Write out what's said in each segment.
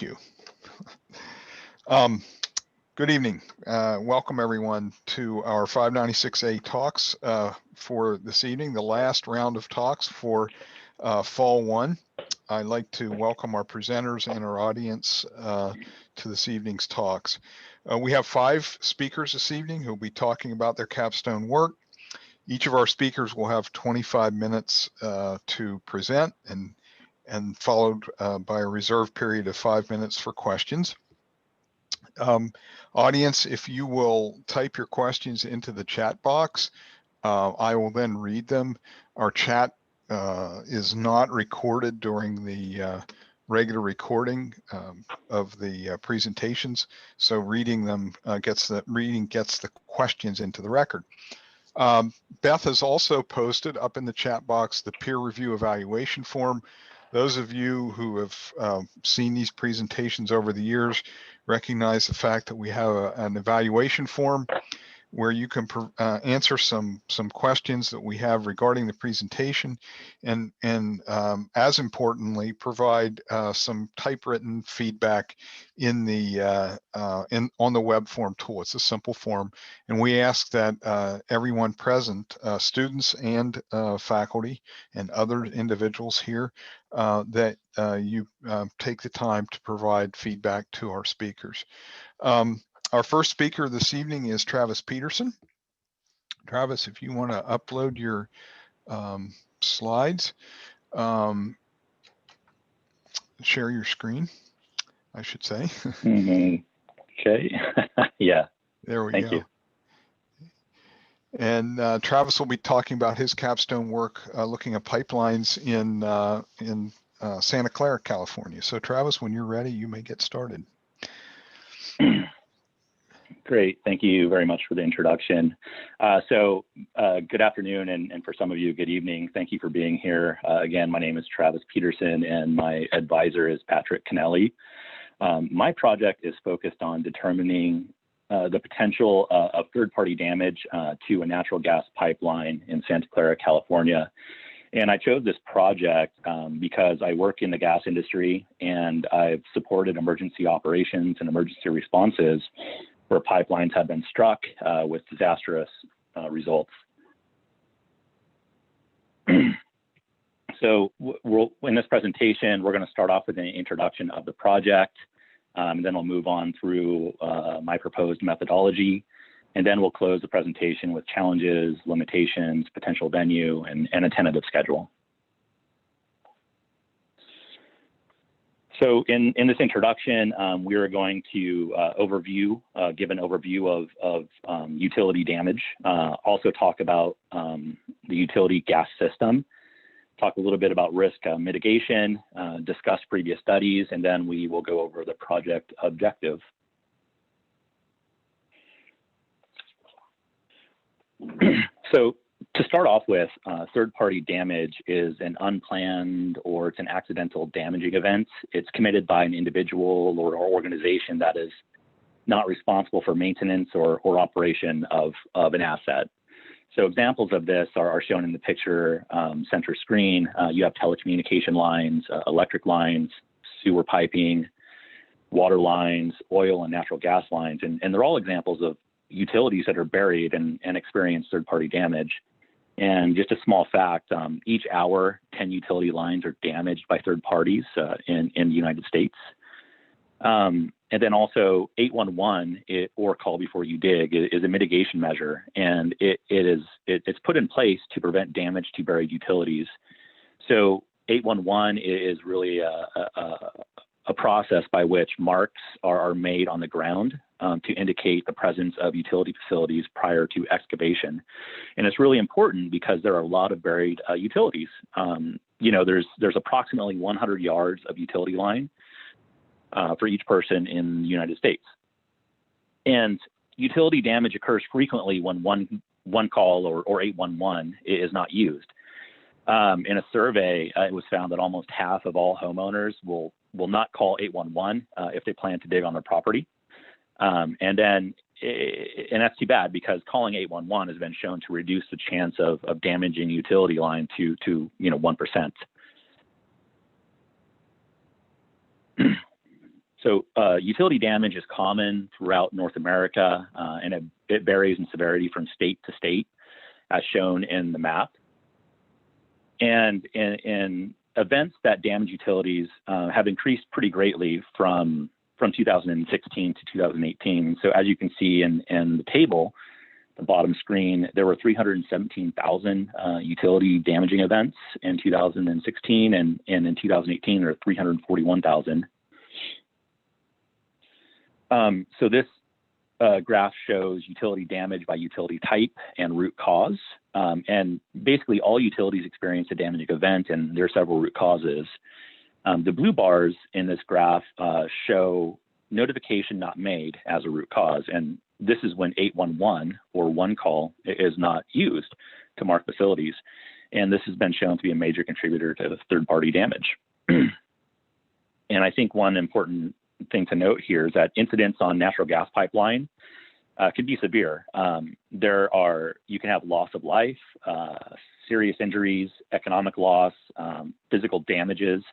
you. Um, Good evening. Welcome everyone to our 596A talks for this evening, the last round of talks for Fall 1. I'd like to welcome our presenters and our audience to this evening's talks. We have 5 speakers this evening who will be talking about their capstone work. Each of our speakers will have 25 minutes to present and followed by a reserved period of 5 minutes for questions. Audience, if you will type your questions into the chat box, I will then read them. Our chat is not recorded during the regular recording of the presentations, so reading them gets the questions into the record. Beth has also posted up in the chat box the peer review evaluation form. Those of you who have seen these presentations over the years recognize the fact that we have an evaluation form where you can answer some questions that we have regarding the presentation, and as importantly, provide some typewritten feedback in the on the web form tool. It's a simple form, and we ask that everyone present, students and faculty and other individuals here, that you take the time to provide feedback to our speakers. Our first speaker this evening is Travis Peterson. Travis, if you want to upload your slides, share your screen, I should say. Okay. Yeah. There we go. Thank you. And Travis will be talking about his capstone work, looking at pipelines in Santa Clara, California. So Travis, when you're ready, you may get started. Great. Thank you very much for the introduction. Good afternoon, and for some of you, good evening. Thank you for being here. Again, my name is Travis Peterson, and my advisor is Patrick Kennelly. My project is focused on determining the potential of third-party damage to a natural gas pipeline in Santa Clara, California. And I chose this project because I work in the gas industry, and I've supported emergency operations and emergency responses where pipelines have been struck with disastrous results. So in this presentation, we're going to start off with an introduction of the project, and then we'll move on through my proposed methodology, and then we'll close the presentation with challenges, limitations, potential venue, and a tentative schedule. So in this introduction, we are going to give an overview of utility damage, also talk about the utility gas system, talk a little bit about risk mitigation, discuss previous studies, and then we will go over the project objective. So to start off with, third-party damage is an unplanned or it's an accidental damaging event. It's committed by an individual or organization that is not responsible for maintenance or operation of an asset. So examples of this are shown in the picture center screen. You have telecommunication lines, electric lines, sewer piping, water lines, oil and natural gas lines, and they're all examples of utilities that are buried and experience third-party damage. And just a small fact, each hour, 10 utility lines are damaged by third parties in the United States. And then also 811, or call before you dig, is a mitigation measure, and it's put in place to prevent damage to buried utilities. So 811 is really a process by which marks are made on the ground to indicate the presence of utility facilities prior to excavation. And it's really important because there are a lot of buried utilities. There's approximately 100 yards of utility line for each person in the United States. And utility damage occurs frequently when one call or 811 is not used. In a survey, it was found that almost half of all homeowners will not call 811 if they plan to dig on their property. And that's too bad, because calling 811 has been shown to reduce the chance of damaging utility line to 1%. So utility damage is common throughout North America, and it varies in severity from state to state, as shown in the map. And in events that damage utilities have increased pretty greatly from 2016 to 2018. So as you can see in the table, the bottom screen, there were 317,000 utility damaging events in 2016, and in 2018 there were 341,000. So this graph shows utility damage by utility type and root cause. And basically all utilities experience a damaging event, and there are several root causes. The blue bars in this graph show notification not made as a root cause. And this is when 811 or one call is not used to mark facilities. And this has been shown to be a major contributor to third-party damage. And I think one important thing to note here is that incidents on natural gas pipeline could be severe. You can have loss of life, serious injuries, economic loss, physical damages,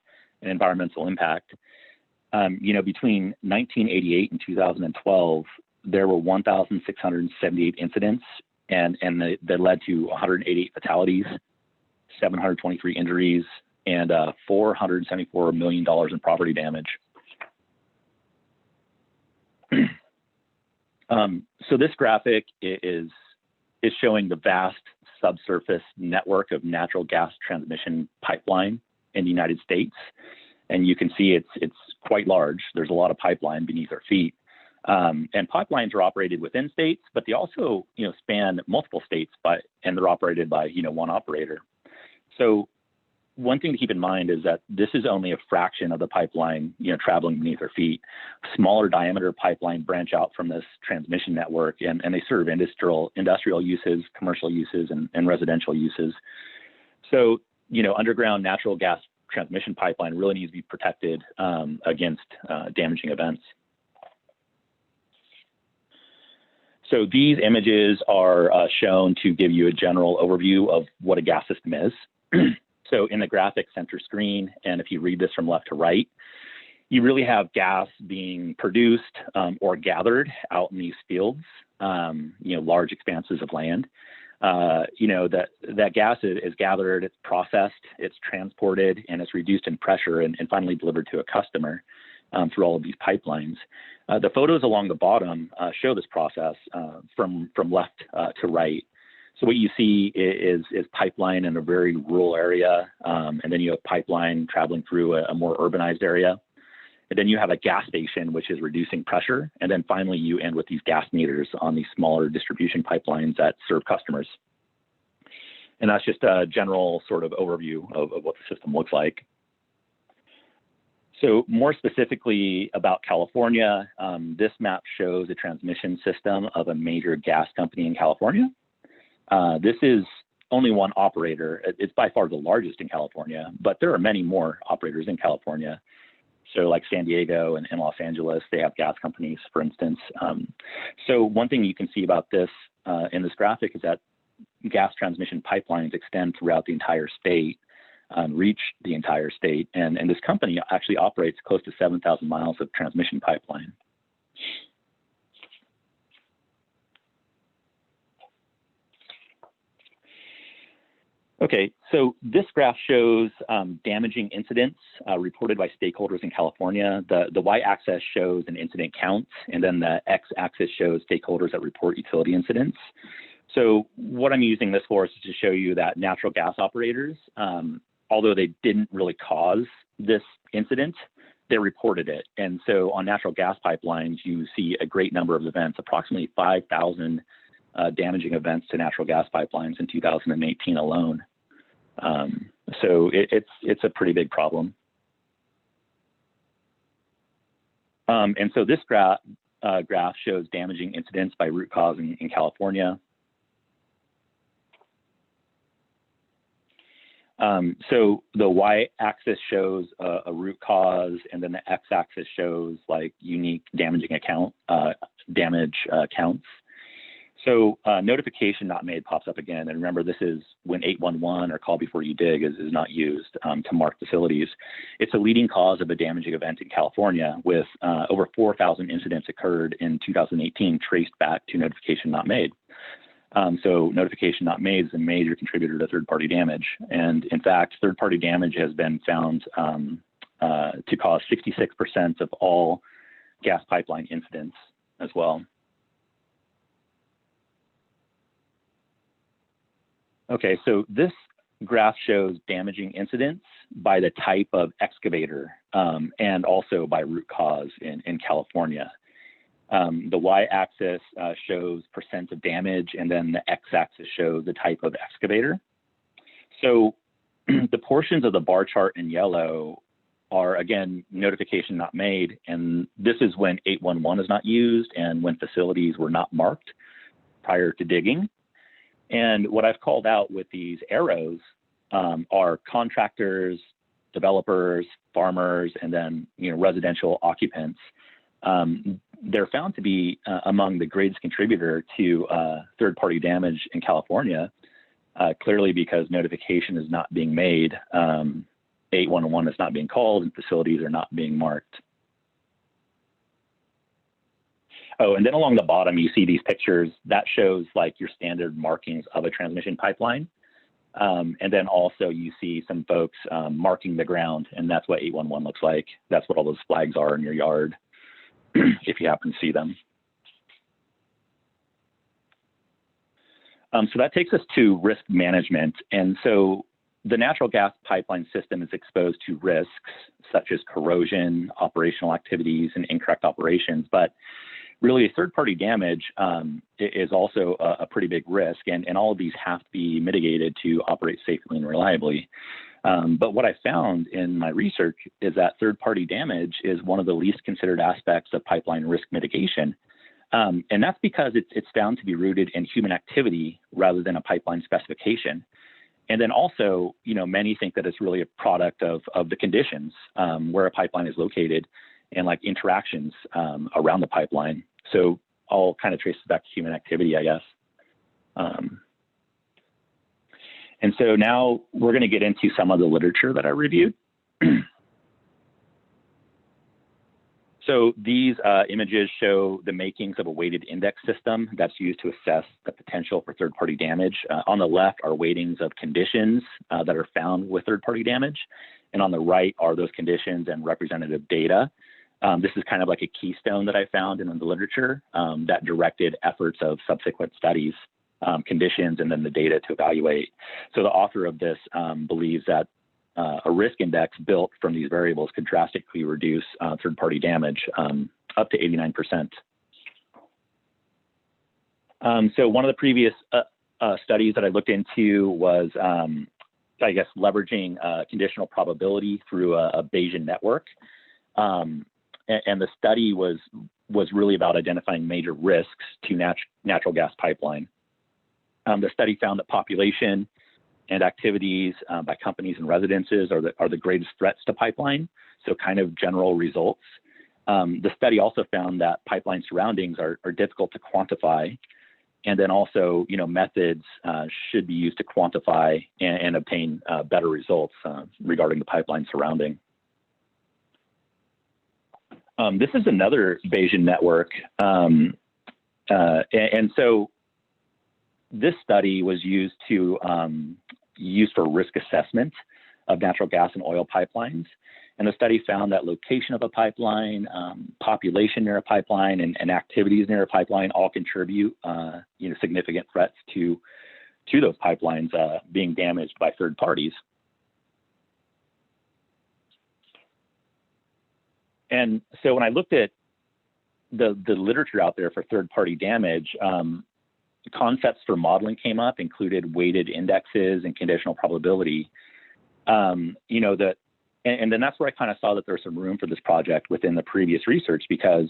and environmental impact. Between 1988 and 2012, there were 1,678 incidents, and that led to 188 fatalities, 723 injuries, and $474 million in property damage. So this graphic is showing the vast subsurface network of natural gas transmission pipeline in the United States. And you can see it's quite large. There's a lot of pipeline beneath our feet. And pipelines are operated within states, but they also, span multiple states and they're operated by, one operator. So one thing to keep in mind is that this is only a fraction of the pipeline, traveling beneath our feet. Smaller diameter pipeline branch out from this transmission network, and they serve industrial uses, commercial uses, and residential uses. So, underground natural gas transmission pipeline really needs to be protected against damaging events. So these images are shown to give you a general overview of what a gas system is. So in the graphic center screen, and if you read this from left to right, you really have gas being produced or gathered out in these fields, large expanses of land. That gas is gathered, it's processed, it's transported, and it's reduced in pressure and finally delivered to a customer through all of these pipelines. The photos along the bottom show this process from left to right. So what you see is pipeline in a very rural area, and then you have pipeline traveling through a more urbanized area. And then you have a gas station, which is reducing pressure. And then finally, you end with these gas meters on these smaller distribution pipelines that serve customers. And that's just a general sort of overview of what the system looks like. So more specifically about California, this map shows a transmission system of a major gas company in California. This is only one operator. It's by far the largest in California, but there are many more operators in California. So like San Diego and Los Angeles, they have gas companies, for instance. So one thing you can see about this in this graphic is that gas transmission pipelines extend throughout the entire state, reach the entire state. And this company actually operates close to 7,000 miles of transmission pipeline. Okay, so this graph shows damaging incidents reported by stakeholders in California. The y-axis shows an incident count, and then the x-axis shows stakeholders that report utility incidents. So what I'm using this for is to show you that natural gas operators, although they didn't really cause this incident, they reported it. And so on natural gas pipelines, you see a great number of events, approximately 5,000 damaging events to natural gas pipelines in 2018 alone. So it's a pretty big problem. And so this graph shows damaging incidents by root cause in California. So the y-axis shows a root cause, and then the x-axis shows like unique damaging damage counts. So notification not made pops up again. And remember, this is when 811 or call before you dig is not used to mark facilities. It's a leading cause of a damaging event in California, with over 4,000 incidents occurred in 2018 traced back to notification not made. So notification not made is a major contributor to third-party damage. And in fact, third-party damage has been found to cause 66% of all gas pipeline incidents as well. Okay, so this graph shows damaging incidents by the type of excavator and also by root cause in California. The y-axis shows percent of damage, and then the x-axis shows the type of excavator. So the portions of the bar chart in yellow are, again, notification not made, and this is when 811 is not used and when facilities were not marked prior to digging. And what I've called out with these arrows are contractors, developers, farmers, and then residential occupants. They're found to be among the greatest contributor to third-party damage in California, clearly because notification is not being made, 811 is not being called, and facilities are not being marked. Oh, and then along the bottom, you see these pictures. That shows like your standard markings of a transmission pipeline. And then also you see some folks marking the ground, and that's what 811 looks like. That's what all those flags are in your yard, if you happen to see them. So that takes us to risk management. And so the natural gas pipeline system is exposed to risks such as corrosion, operational activities, and incorrect operations. But really, third-party damage is also a pretty big risk, and all of these have to be mitigated to operate safely and reliably. But what I found in my research is that third-party damage is one of the least considered aspects of pipeline risk mitigation. And that's because it's found to be rooted in human activity rather than a pipeline specification. And then also, many think that it's really a product of the conditions where a pipeline is located and like interactions around the pipeline. So I'll kind of trace it back to human activity, I guess. And so now we're going to get into some of the literature that I reviewed. So these images show the makings of a weighted index system that's used to assess the potential for third-party damage. On the left are weightings of conditions that are found with third-party damage. And on the right are those conditions and representative data. This is kind of like a keystone that I found in the literature that directed efforts of subsequent studies, conditions, and then the data to evaluate. So the author of this believes that a risk index built from these variables could drastically reduce third-party damage up to 89%. So one of the previous studies that I looked into was, I guess, leveraging conditional probability through a Bayesian network. And the study was really about identifying major risks to natural gas pipeline. The study found that population and activities by companies and residences are the greatest threats to pipeline, so kind of general results. The study also found that pipeline surroundings are difficult to quantify, and then also, methods should be used to quantify and obtain better results regarding the pipeline surrounding. This is another Bayesian network, and so this study was used for risk assessment of natural gas and oil pipelines. And the study found that location of a pipeline, population near a pipeline, and activities near a pipeline all contribute, significant threats to those pipelines being damaged by third parties. And so when I looked at the literature out there for third-party damage, concepts for modeling came up, included weighted indexes and conditional probability. And then that's where I kind of saw that there was some room for this project within the previous research, because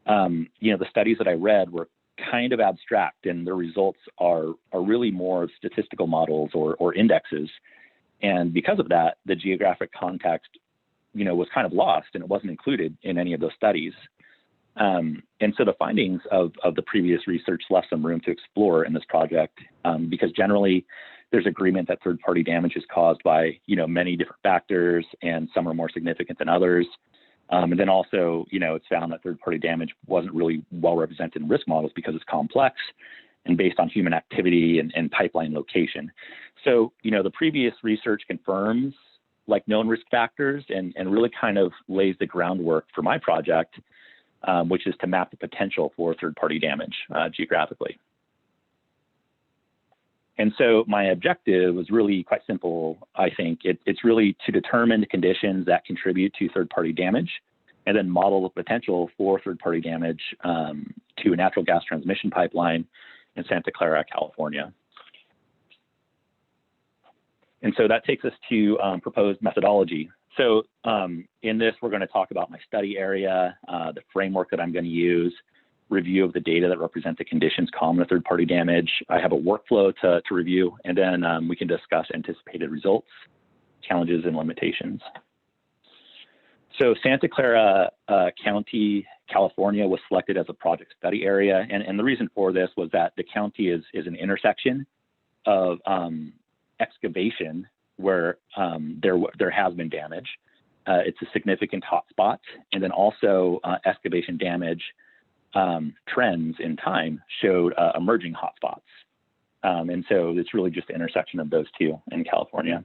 the studies that I read were kind of abstract, and the results are really more statistical models or indexes. And because of that, the geographic context was kind of lost, and it wasn't included in any of those studies. And so the findings of the previous research left some room to explore in this project, because generally there's agreement that third-party damage is caused by, many different factors, and some are more significant than others. And then also, it's found that third-party damage wasn't really well represented in risk models because it's complex and based on human activity and pipeline location. So, the previous research confirms like known risk factors and really kind of lays the groundwork for my project, which is to map the potential for third-party damage geographically. And so my objective was really quite simple, I think. It's really to determine the conditions that contribute to third-party damage and then model the potential for third-party damage to a natural gas transmission pipeline in Santa Clara, California. And so that takes us to proposed methodology. So in this, we're going to talk about my study area, the framework that I'm going to use, review of the data that represent the conditions common to third-party damage. I have a workflow to review, and then we can discuss anticipated results, challenges, and limitations. So Santa Clara County, California was selected as a project study area. And the reason for this was that the county is an intersection of excavation where there has been damage. It's a significant hotspot. And then also excavation damage trends in time showed emerging hotspots. And so it's really just the intersection of those two in California.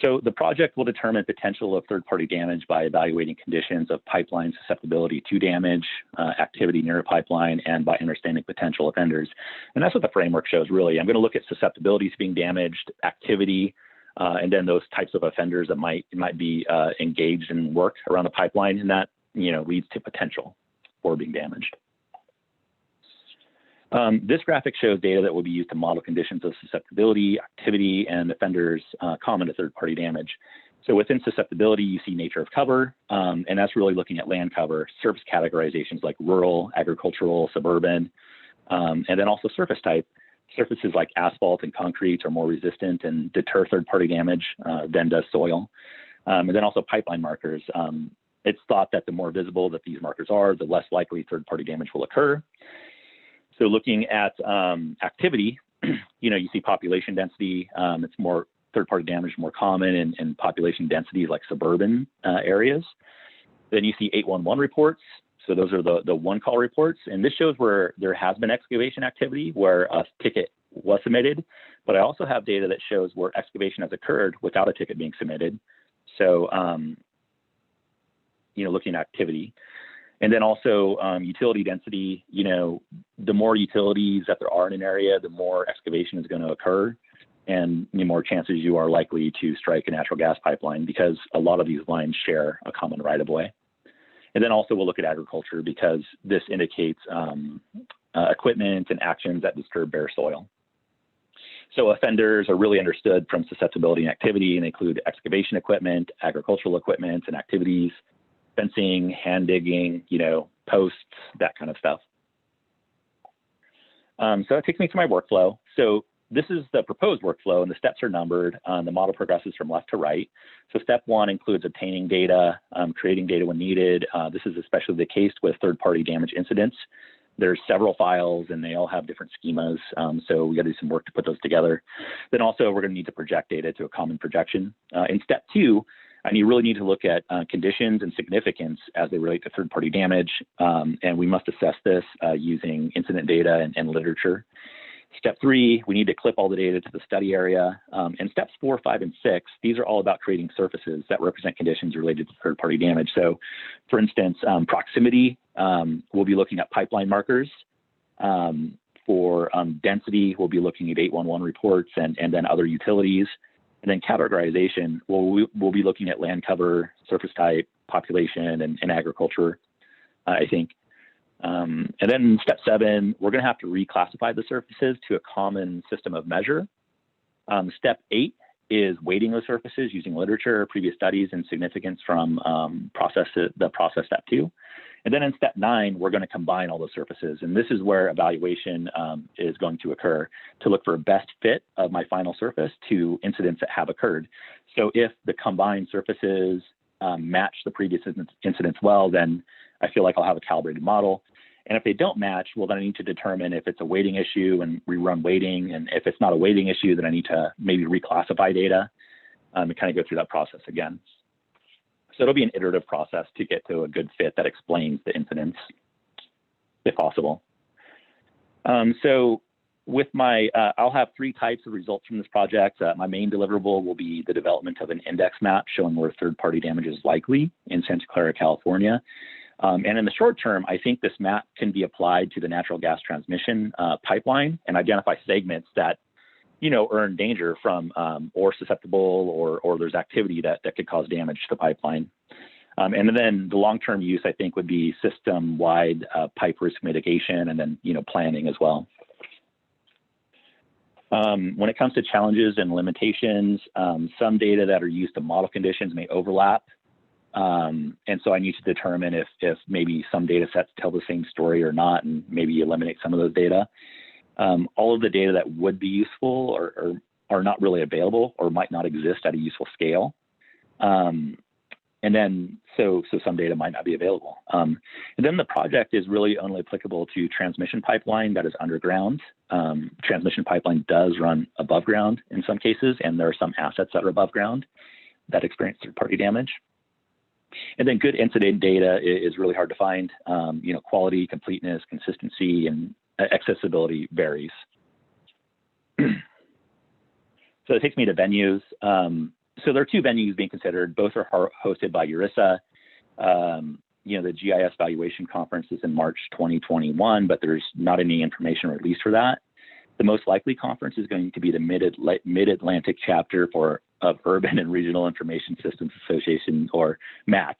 So the project will determine potential of third-party damage by evaluating conditions of pipeline susceptibility to damage, activity near a pipeline, and by understanding potential offenders. And that's what the framework shows, really. I'm going to look at susceptibilities being damaged, activity, and then those types of offenders that might be engaged in work around the pipeline, and that leads to potential for being damaged. This graphic shows data that will be used to model conditions of susceptibility, activity, and offenders common to third-party damage. So within susceptibility, you see nature of cover, and that's really looking at land cover, surface categorizations like rural, agricultural, suburban, and then also surface type. Surfaces like asphalt and concrete are more resistant and deter third-party damage than does soil. And then also pipeline markers. It's thought that the more visible that these markers are, the less likely third-party damage will occur. So looking at activity, you see population density. It's more third-party damage, more common in population densities like suburban areas. Then you see 811 reports. So those are the one-call reports. And this shows where there has been excavation activity, where a ticket was submitted. But I also have data that shows where excavation has occurred without a ticket being submitted. So, looking at activity. And then also utility density, the more utilities that there are in an area, the more excavation is going to occur, and the more chances you are likely to strike a natural gas pipeline, because a lot of these lines share a common right-of-way. And then also we'll look at agriculture, because this indicates equipment and actions that disturb bare soil. So offenders are really understood from susceptibility and activity, and they include excavation equipment, agricultural equipment and activities, fencing, hand digging, posts, that kind of stuff. So it takes me to my workflow. So this is the proposed workflow, and the steps are numbered. The model progresses from left to right. So step one includes obtaining data, creating data when needed. This is especially the case with third-party damage incidents. There's several files, and they all have different schemas. So we got to do some work to put those together. Then also we're going to need to project data to a common projection. In step two, you really need to look at conditions and significance as they relate to third-party damage, and we must assess this using incident data and literature. Step three, we need to clip all the data to the study area. And steps 4, 5, and 6, these are all about creating surfaces that represent conditions related to third-party damage. So, for instance, proximity, we'll be looking at pipeline markers. For density, we'll be looking at 811 reports and then other utilities. And then categorization, we'll be looking at land cover, surface type, population, and agriculture, I think. And then step 7, we're going to have to reclassify the surfaces to a common system of measure. Step 8 is weighting those surfaces using literature, previous studies, and significance from the process step 2. And then in step 9, we're going to combine all the surfaces. And this is where evaluation is going to occur to look for a best fit of my final surface to incidents that have occurred. So if the combined surfaces match the previous incidents well, then I feel like I'll have a calibrated model. And if they don't match, well, then I need to determine if it's a weighting issue and rerun weighting. And if it's not a weighting issue, then I need to maybe reclassify data and kind of go through that process again. So it'll be an iterative process to get to a good fit that explains the incidents, if possible. So with my, I'll have 3 types of results from this project. My main deliverable will be the development of an index map showing where third-party damage is likely in Santa Clara, California. And in the short term, I think this map can be applied to the natural gas transmission pipeline and identify segments that, you know, are in danger from or susceptible or there's activity that could cause damage to the pipeline. And then the long-term use, I think, would be system-wide pipe risk mitigation and then, you know, planning as well. When it comes to challenges and limitations, some data that are used to model conditions may overlap. And so I need to determine if maybe some data sets tell the same story or not, and maybe eliminate some of those data. All of the data that would be useful are not really available or might not exist at a useful scale. And then, so some data might not be available. And then the project is really only applicable to transmission pipeline that is underground. Transmission pipeline does run above ground in some cases, and there are some assets that are above ground that experience third-party damage. And then good incident data is really hard to find. You know, quality, completeness, consistency, and accessibility varies. So it takes me to venues. So there are 2 venues being considered. Both are hosted by ERISA. You know, the GIS valuation conference is in March 2021, but there's not any information released for that. The most likely conference is going to be the Mid-Atlantic chapter of Urban and Regional Information Systems Association, or MAC.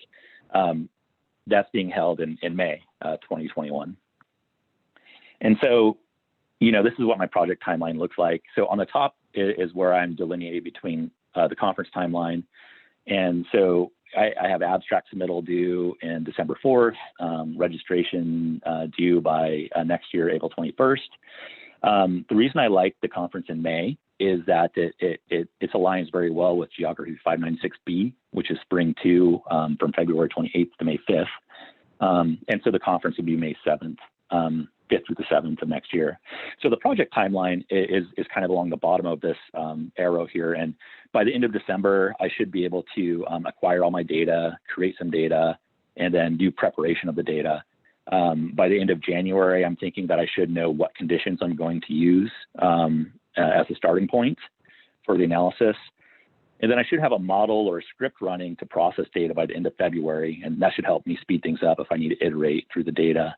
That's being held in May 2021. And so, you know, this is what my project timeline looks like. So on the top is where I'm delineating between the conference timeline. And so I have abstract submittal due in December 4th, registration due by next year, April 21st. The reason I like the conference in May is that it aligns very well with Geography 596B, which is Spring 2 from February 28th to May 5th. And so the conference would be May 7th. 5th through the 7th of next year. So the project timeline is kind of along the bottom of this arrow here. And by the end of December, I should be able to acquire all my data, create some data, and then do preparation of the data. By the end of January, I'm thinking that I should know what conditions I'm going to use as a starting point for the analysis. And then I should have a model or a script running to process data by the end of February. And that should help me speed things up if I need to iterate through the data.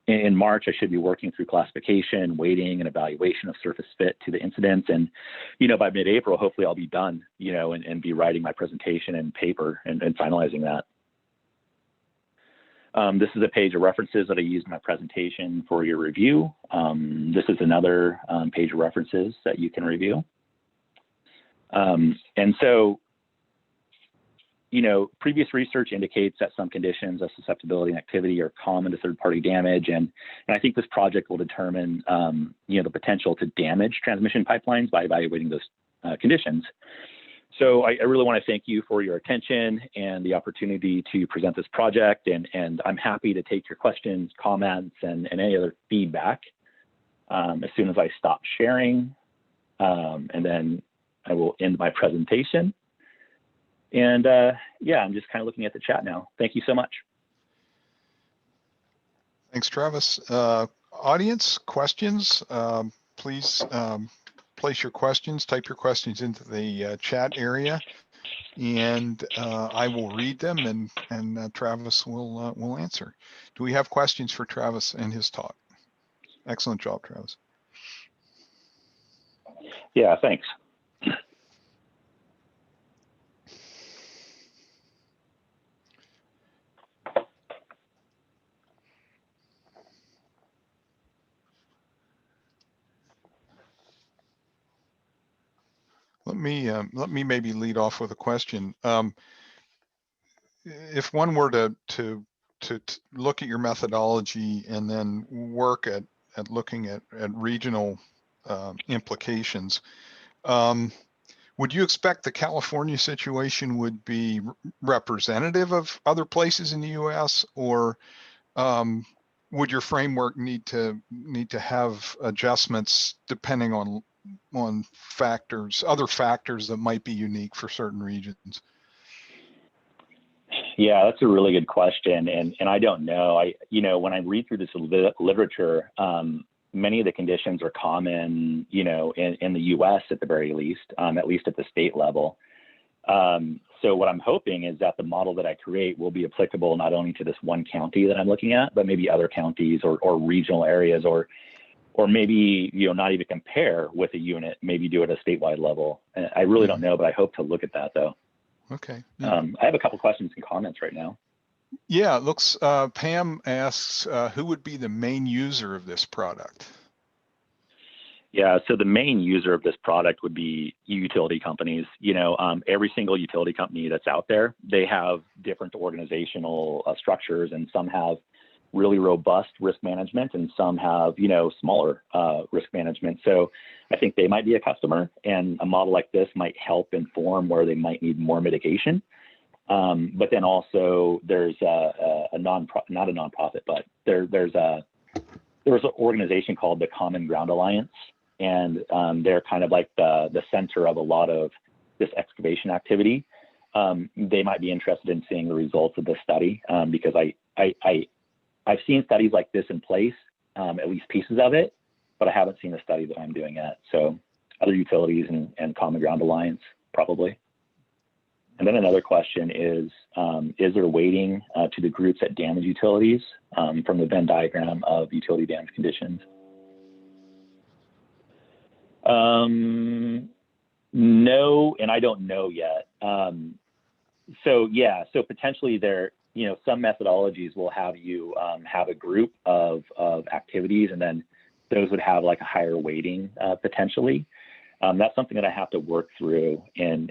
In March, I should be working through classification, weighting, and evaluation of surface fit to the incidents. And, you know, by mid-April, hopefully I'll be done, you know, and be writing my presentation and paper and finalizing that. This is a page of references that I used in my presentation for your review. This is another page of references that you can review. And so, you know, previous research indicates that some conditions of susceptibility and activity are common to third-party damage, and I think this project will determine, you know, the potential to damage transmission pipelines by evaluating those conditions. So I really want to thank you for your attention and the opportunity to present this project, and I'm happy to take your questions, comments, and any other feedback as soon as I stop sharing, and then I will end my presentation. And yeah, I'm just kind of looking at the chat now. Thank you so much. Thanks, Travis. Audience questions, please place your questions, type your questions into the chat area, and I will read them, and Travis will answer. Do we have questions for Travis and his talk? Excellent job, Travis. Yeah, thanks. Let me maybe lead off with a question. If one were to look at your methodology and then work at looking at regional implications, when Would you expect the California situation would be representative of other places in the U.S., or would your framework need to have adjustments depending on factors, other factors that might be unique for certain regions? Yeah, that's a really good question, and I don't know. When I read through this literature, many of the conditions are common, in the U.S. at the very least at the state level. So what I'm hoping is that the model that I create will be applicable not only to this one county that I'm looking at, but maybe other counties or regional areas, or maybe, not even compare with a unit, maybe do it at a statewide level. I really don't know, but I hope to look at that though. Okay. Yeah. I have a couple questions and comments right now. Yeah, it looks, Pam asks, who would be the main user of this product? Yeah, so the main user of this product would be utility companies. Every single utility company that's out there, they have different organizational structures, and some have really robust risk management, and some have, smaller risk management. So I think they might be a customer, and a model like this might help inform where they might need more mitigation. But then also there's not a nonprofit, but there's an organization called the Common Ground Alliance, and they're kind of like the center of a lot of this excavation activity. They might be interested in seeing the results of this study, because I've seen studies like this in place, at least pieces of it, but I haven't seen the study that I'm doing yet. So other utilities and Common Ground Alliance probably. And then another question is there weighting to the groups that damage utilities from the Venn diagram of utility damage conditions? No, and I don't know yet. So potentially there, some methodologies will have you have a group of activities, and then those would have like a higher weighting potentially. That's something that I have to work through in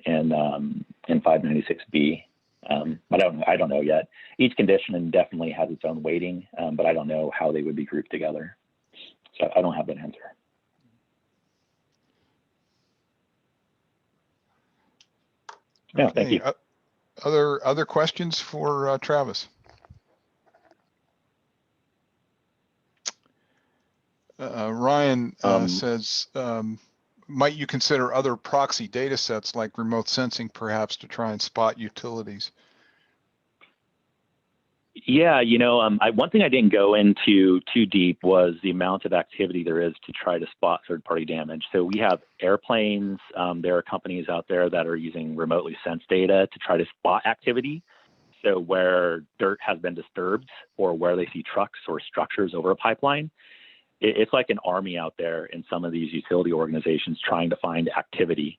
596B. I don't know yet. Each condition definitely has its own weighting, but I don't know how they would be grouped together. So I don't have that answer. Okay. Yeah, thank you. Other questions for Travis? Ryan says, might you consider other proxy data sets like remote sensing perhaps to try and spot utilities? Yeah, one thing I didn't go into too deep was the amount of activity there is to try to spot third-party damage. So we have airplanes. There are companies out there that are using remotely sensed data to try to spot activity. So where dirt has been disturbed, or where they see trucks or structures over a pipeline, it's like an army out there in some of these utility organizations trying to find activity.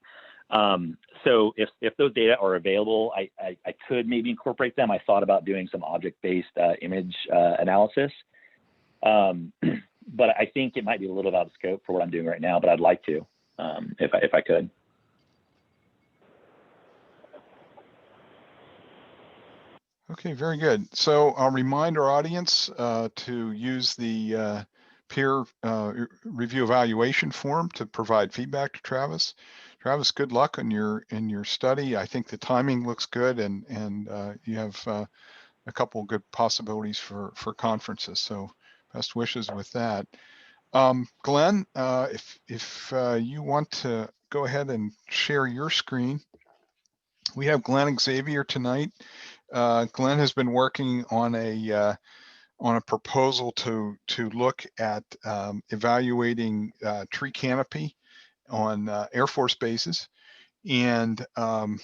So if those data are available, I could maybe incorporate them. I thought about doing some object-based image analysis, but I think it might be a little out of scope for what I'm doing right now, but I'd like to, if I could. Okay, very good. So I'll remind our audience to use the peer review evaluation form to provide feedback to Travis. Travis, good luck in your study. I think the timing looks good, and you have a couple of good possibilities for conferences. So best wishes with that. Glenn, if you want to go ahead and share your screen. We have Glenn Xavier tonight. Glenn has been working on a proposal to look at evaluating tree canopy on Air Force bases, and I'll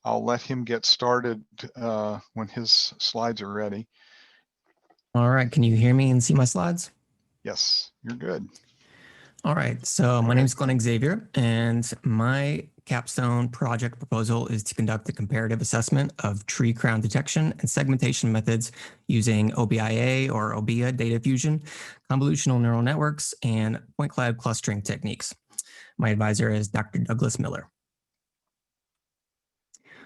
let him get started when his slides are ready. All right, can you hear me and see my slides? Yes, you're good. All right, so my name is Glenn Xavier, and my capstone project proposal is to conduct a comparative assessment of tree crown detection and segmentation methods using OBIA or OBIA data fusion, convolutional neural networks, and point cloud clustering techniques. My advisor is Dr. Douglas Miller.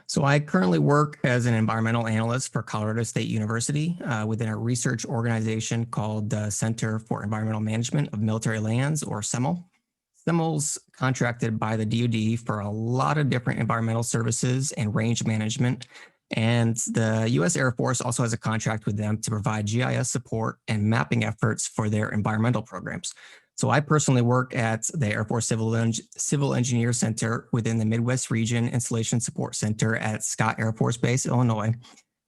So I currently work as an environmental analyst for Colorado State University within a research organization called the Center for Environmental Management of Military Lands, or CEML. CIML's contracted by the DoD for a lot of different environmental services and range management. And the U.S. Air Force also has a contract with them to provide GIS support and mapping efforts for their environmental programs. So I personally work at the Air Force Civil Engineer Center within the Midwest Region Installation Support Center at Scott Air Force Base, Illinois,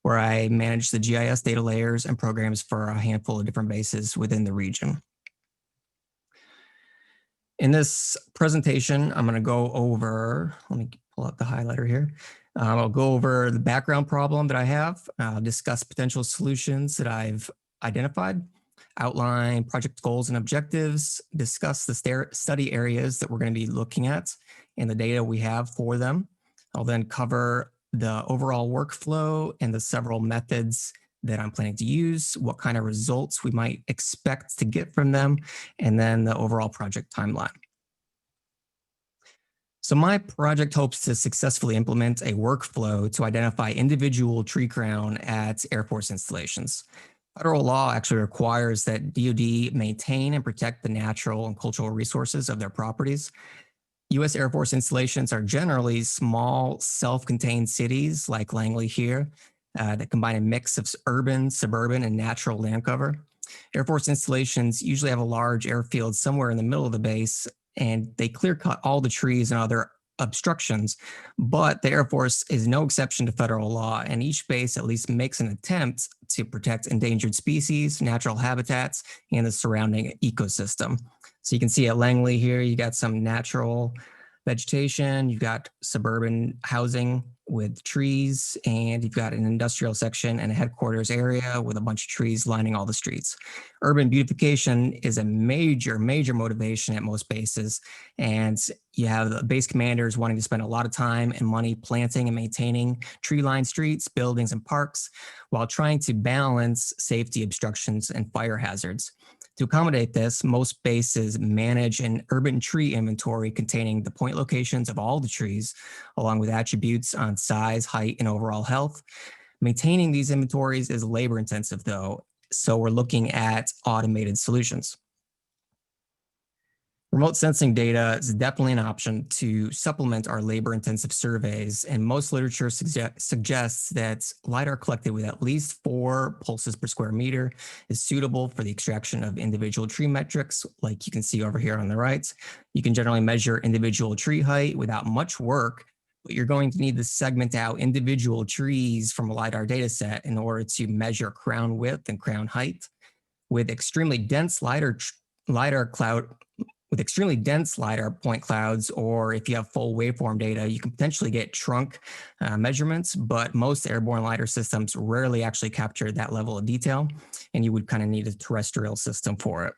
where I manage the GIS data layers and programs for a handful of different bases within the region. In this presentation, I'm going to go over, let me pull up the highlighter here. I'll go over the background problem that I have, discuss potential solutions that I've identified, outline project goals and objectives, discuss the study areas that we're going to be looking at and the data we have for them. I'll then cover the overall workflow and the several methods that I'm planning to use, what kind of results we might expect to get from them, and then the overall project timeline. So my project hopes to successfully implement a workflow to identify individual tree crown at Air Force installations. Federal law actually requires that DoD maintain and protect the natural and cultural resources of their properties. U.S. Air Force installations are generally small, self-contained cities like Langley here, that combine a mix of urban, suburban, and natural land cover. Air Force installations usually have a large airfield somewhere in the middle of the base, and they clear cut all the trees and other obstructions, but the Air Force is no exception to federal law, and each base at least makes an attempt to protect endangered species, natural habitats, and the surrounding ecosystem. So you can see at Langley here, you got some natural vegetation, you've got suburban housing with trees, and you've got an industrial section and a headquarters area with a bunch of trees lining all the streets. Urban beautification is a major motivation at most bases, and you have the base commanders wanting to spend a lot of time and money planting and maintaining tree-lined streets, buildings, and parks while trying to balance safety obstructions and fire hazards. To accommodate this, most bases manage an urban tree inventory containing the point locations of all the trees, along with attributes on size, height, and overall health. Maintaining these inventories is labor intensive though, so we're looking at automated solutions. Remote sensing data is definitely an option to supplement our labor-intensive surveys, and most literature suggests that LiDAR collected with at least 4 pulses per square meter is suitable for the extraction of individual tree metrics, like you can see over here on the right. You can generally measure individual tree height without much work, but you're going to need to segment out individual trees from a LiDAR data set in order to measure crown width and crown height. With extremely dense LiDAR point clouds, or if you have full waveform data, you can potentially get trunk measurements, but most airborne LiDAR systems rarely actually capture that level of detail, and you would kind of need a terrestrial system for it.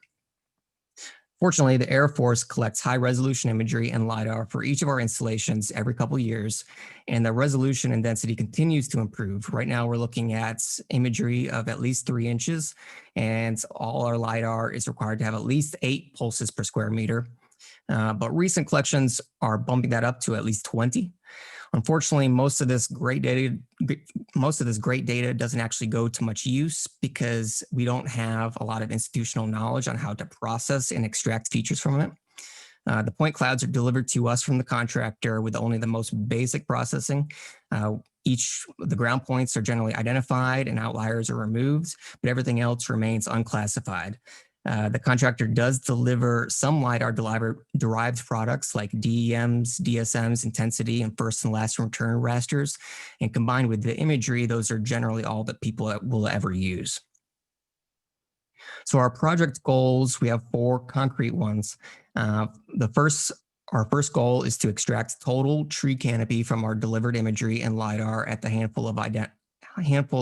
Fortunately, the Air Force collects high-resolution imagery and LiDAR for each of our installations every couple of years, and the resolution and density continues to improve. Right now, we're looking at imagery of at least 3 inches, and all our LiDAR is required to have at least 8 pulses per square meter. But recent collections are bumping that up to at least 20. Unfortunately, most of this great data doesn't actually go to much use because we don't have a lot of institutional knowledge on how to process and extract features from it. The point clouds are delivered to us from the contractor with only the most basic processing. The ground points are generally identified and outliers are removed, but everything else remains unclassified. The contractor does deliver some LiDAR-derived products like DEMs, DSMs, intensity, and first and last return rasters. And combined with the imagery, those are generally all that people will ever use. So our project goals, we have 4 concrete ones. Our first goal is to extract total tree canopy from our delivered imagery and LiDAR at the handful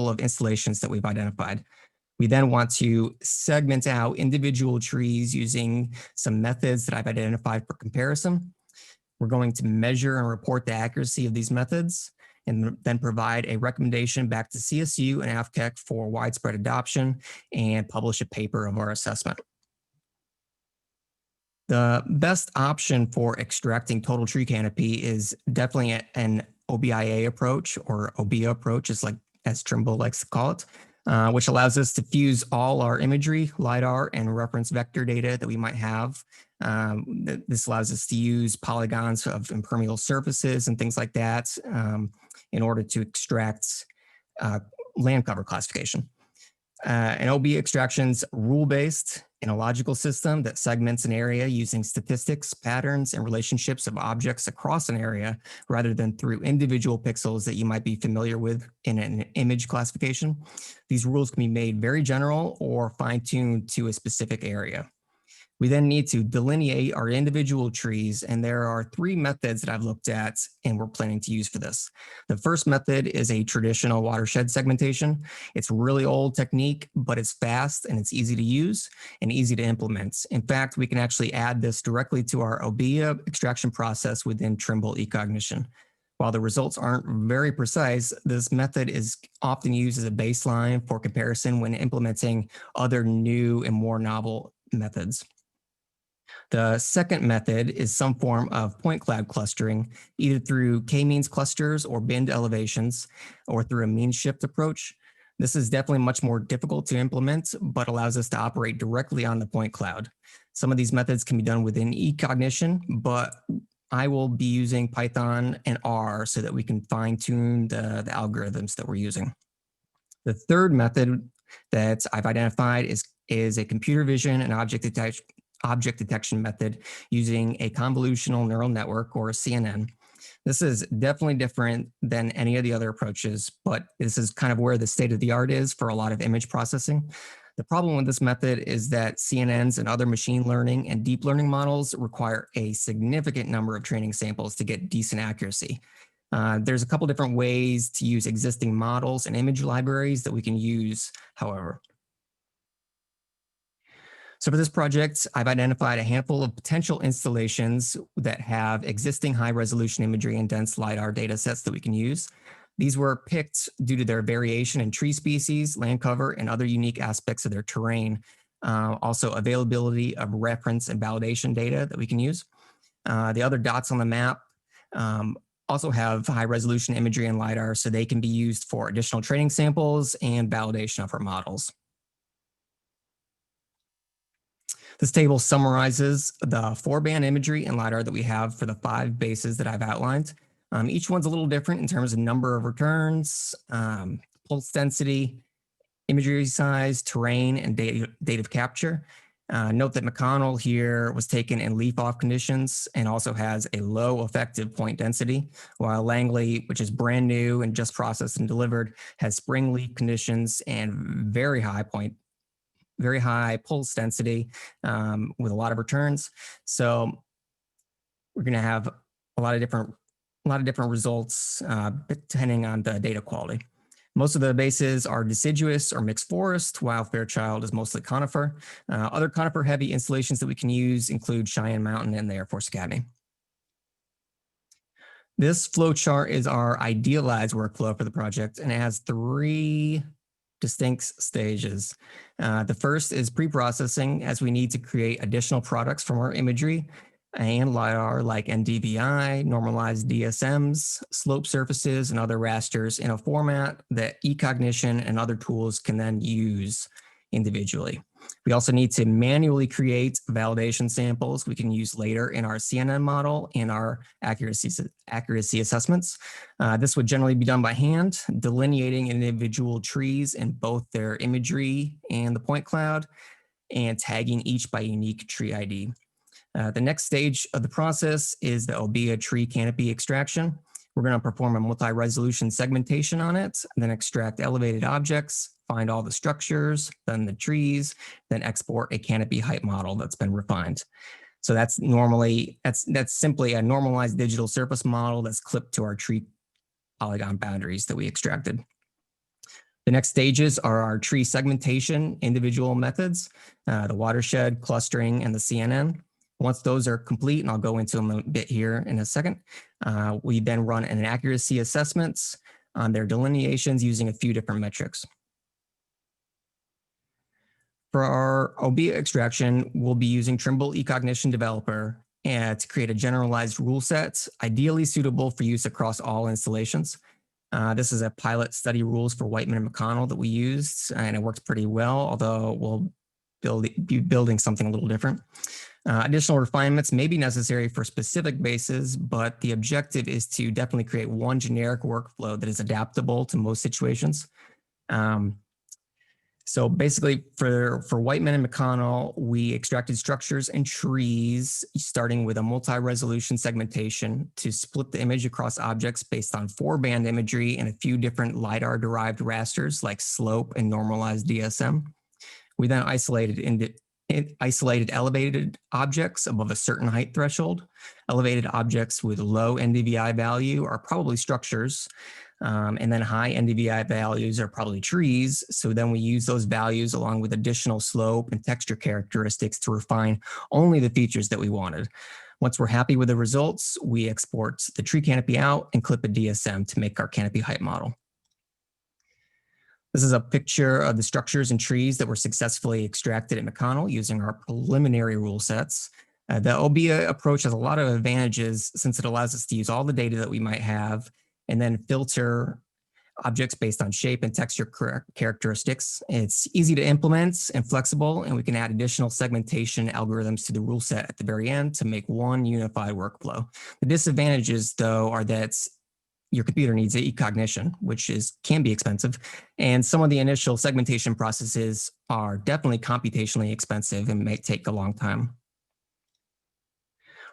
of installations that we've identified. We then want to segment out individual trees using some methods that I've identified for comparison. We're going to measure and report the accuracy of these methods and then provide a recommendation back to CSU and AFCEC for widespread adoption and publish a paper of our assessment. The best option for extracting total tree canopy is definitely an OBIA approach, or OBIA approach, as Trimble likes to call it. Which allows us to fuse all our imagery, LiDAR, and reference vector data that we might have This allows us to use polygons of impermeable surfaces and things like that in order to extract land cover classification. An OB extraction's rule-based in a logical system that segments an area using statistics, patterns, and relationships of objects across an area rather than through individual pixels that you might be familiar with in an image classification. These rules can be made very general or fine-tuned to a specific area. We then need to delineate our individual trees, and there are 3 methods that I've looked at and we're planning to use for this. The first method is a traditional watershed segmentation. It's a really old technique, but it's fast and it's easy to use and easy to implement. In fact, we can actually add this directly to our OBIA extraction process within Trimble eCognition. While the results aren't very precise, this method is often used as a baseline for comparison when implementing other new and more novel methods. The second method is some form of point cloud clustering, either through k-means clusters or binned elevations, or through a mean shift approach. This is definitely much more difficult to implement, but allows us to operate directly on the point cloud. Some of these methods can be done within eCognition, but I will be using Python and R so that we can fine-tune the algorithms that we're using. The third method that I've identified is a computer vision and object detection method using a convolutional neural network, or a CNN. This is definitely different than any of the other approaches, but this is kind of where the state of the art is for a lot of image processing. The problem with this method is that CNNs and other machine learning and deep learning models require a significant number of training samples to get decent accuracy. There's a couple different ways to use existing models and image libraries that we can use, however. So for this project, I've identified a handful of potential installations that have existing high-resolution imagery and dense LiDAR data sets that we can use. These were picked due to their variation in tree species, land cover, and other unique aspects of their terrain. Also, availability of reference and validation data that we can use. The other dots on the map also have high-resolution imagery and LiDAR, so they can be used for additional training samples and validation of our models. This table summarizes the 4-band imagery and LiDAR that we have for the 5 bases that I've outlined. Each one's a little different in terms of number of returns, pulse density, imagery size, terrain, and date of capture. Note that McConnell here was taken in leaf-off conditions and also has a low effective point density, while Langley, which is brand new and just processed and delivered, has spring leaf conditions and very high pulse density with a lot of returns. So we're going to have a lot of different results depending on the data quality. Most of the bases are deciduous or mixed forest, while Fairchild is mostly conifer. Other conifer-heavy installations that we can use include Cheyenne Mountain and the Air Force Academy. This flow chart is our idealized workflow for the project, and it has 3 distinct stages. The first is pre-processing, as we need to create additional products from our imagery and LiDAR like NDVI, normalized DSMs, slope surfaces, and other rasters in a format that eCognition and other tools can then use individually. We also need to manually create validation samples we can use later in our CNN model and our accuracy assessments. This would generally be done by hand, delineating individual trees in both their imagery and the point cloud, and tagging each by unique tree ID. The next stage of the process is the OBIA tree canopy extraction. We're going to perform a multi-resolution segmentation on it, and then extract elevated objects, find all the structures, then the trees, then export a canopy height model that's been refined. So that's simply a normalized digital surface model that's clipped to our tree polygon boundaries that we extracted. The next stages are our tree segmentation individual methods, the watershed, clustering, and the CNN. Once those are complete, and I'll go into them a bit here in a second, we then run an accuracy assessments on their delineations using a few different metrics. For our OBIA extraction, we'll be using Trimble eCognition Developer to create a generalized rule set, ideally suitable for use across all installations. This is a pilot study rules for Whiteman and McConnell that we used, and it works pretty well, although we'll be building something a little different. Additional refinements may be necessary for specific bases, but the objective is to definitely create one generic workflow that is adaptable to most situations. So basically for Whiteman and McConnell, we extracted structures and trees, starting with a multi-resolution segmentation to split the image across objects based on 4-band imagery and a few different LiDAR-derived rasters like slope and normalized DSM. We then isolated elevated objects above a certain height threshold. Elevated objects with low NDVI value are probably structures, and then high NDVI values are probably trees. So then we use those values along with additional slope and texture characteristics to refine only the features that we wanted. Once we're happy with the results, we export the tree canopy out and clip a DSM to make our canopy height model. This is a picture of the structures and trees that were successfully extracted at McConnell using our preliminary rule sets. The OBIA approach has a lot of advantages since it allows us to use all the data that we might have and then filter objects based on shape and texture characteristics. It's easy to implement and flexible, and we can add additional segmentation algorithms to the rule set at the very end to make one unified workflow. The disadvantages, though, are that your computer needs e-cognition, which can be expensive, and some of the initial segmentation processes are definitely computationally expensive and may take a long time.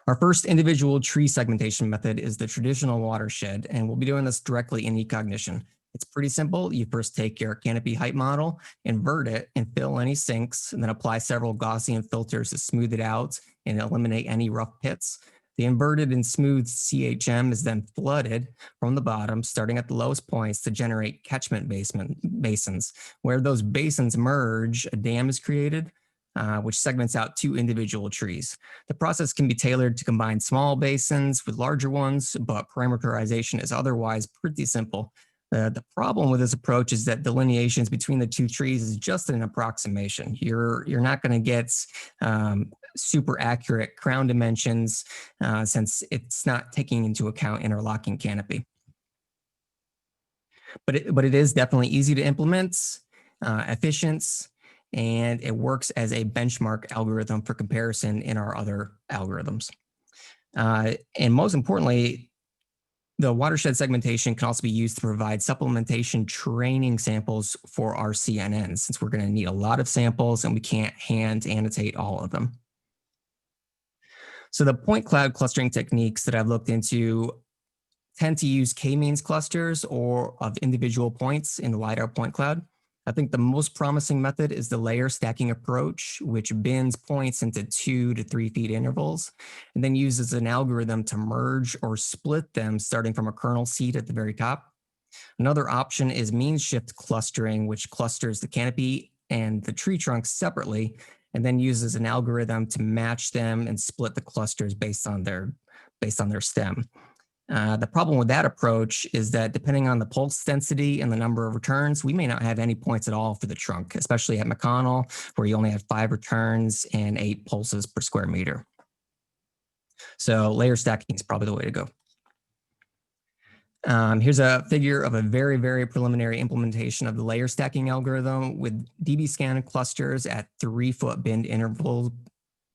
Our first individual tree segmentation method is the traditional watershed, and we'll be doing this directly in eCognition. It's pretty simple. You first take your canopy height model, invert it, and fill any sinks, and then apply several Gaussian filters to smooth it out and eliminate any rough pits. The inverted and smooth CHM is then flooded from the bottom, starting at the lowest points to generate catchment basins. Where those basins merge, a dam is created, which segments out 2 individual trees. The process can be tailored to combine small basins with larger ones, but parameterization is otherwise pretty simple. The problem with this approach is that delineations between the 2 trees is just an approximation. You're not going to get super accurate crown dimensions since it's not taking into account interlocking canopy. But it is definitely easy to implement, efficient, and it works as a benchmark algorithm for comparison in our other algorithms. And most importantly, the watershed segmentation can also be used to provide supplementation training samples for our CNNs, since we're going to need a lot of samples and we can't hand annotate all of them. So the point cloud clustering techniques that I've looked into tend to use k-means clusters or of individual points in the LiDAR point cloud. I think the most promising method is the layer stacking approach, which bins points into 2 to 3 feet intervals, and then uses an algorithm to merge or split them starting from a kernel seed at the very top. Another option is mean shift clustering, which clusters the canopy and the tree trunks separately, and then uses an algorithm to match them and split the clusters based on their stem. The problem with that approach is that depending on the pulse density and the number of returns, we may not have any points at all for the trunk, especially at McConnell, where you only have 5 returns and 8 pulses per square meter. So layer stacking is probably the way to go. Here's a figure of a very, very preliminary implementation of the layer stacking algorithm with dbScan clusters at 3-foot bin intervals,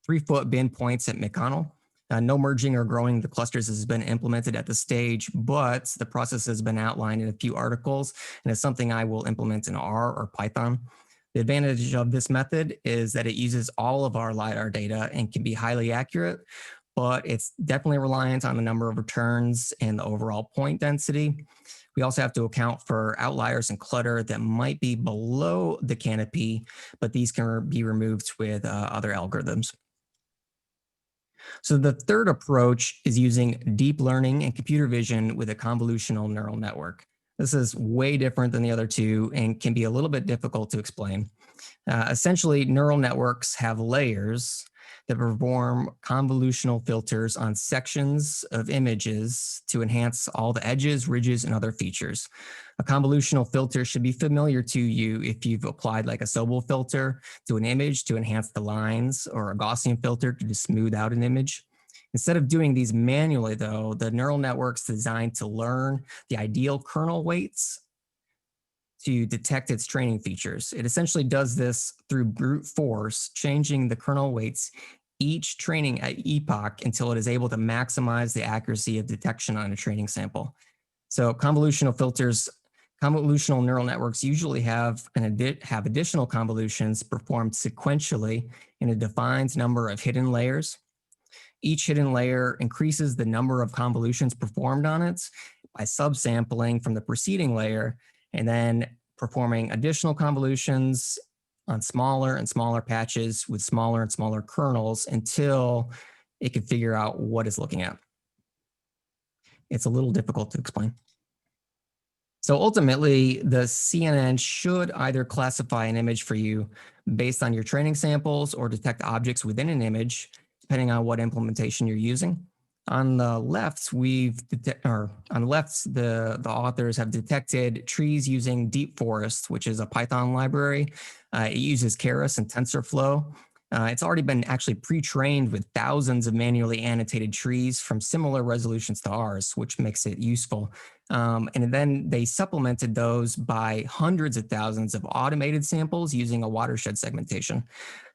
3-foot bin points at McConnell. No merging or growing the clusters has been implemented at this stage, but the process has been outlined in a few articles, and it's something I will implement in R or Python. The advantage of this method is that it uses all of our LiDAR data and can be highly accurate, but it's definitely reliant on the number of returns and the overall point density. We also have to account for outliers and clutter that might be below the canopy, but these can be removed with other algorithms. So the third approach is using deep learning and computer vision with a convolutional neural network. This is way different than the other two and can be a little bit difficult to explain. Essentially, neural networks have layers that perform convolutional filters on sections of images to enhance all the edges, ridges, and other features. A convolutional filter should be familiar to you if you've applied like a Sobel filter to an image to enhance the lines, or a Gaussian filter to smooth out an image. Instead of doing these manually, though, the neural network's designed to learn the ideal kernel weights to detect its training features. It essentially does this through brute force, changing the kernel weights each training epoch until it is able to maximize the accuracy of detection on a training sample. So convolutional neural networks usually have additional convolutions performed sequentially in a defined number of hidden layers. Each hidden layer increases the number of convolutions performed on it by subsampling from the preceding layer and then performing additional convolutions on smaller and smaller patches with smaller and smaller kernels until it can figure out what it's looking at. It's a little difficult to explain. So ultimately, the CNN should either classify an image for you based on your training samples or detect objects within an image, depending on what implementation you're using. On the left, the authors have detected trees using Deep Forest, which is a Python library. It uses Keras and TensorFlow. It's already been actually pre-trained with thousands of manually annotated trees from similar resolutions to ours, which makes it useful. And then they supplemented those by hundreds of thousands of automated samples using a watershed segmentation.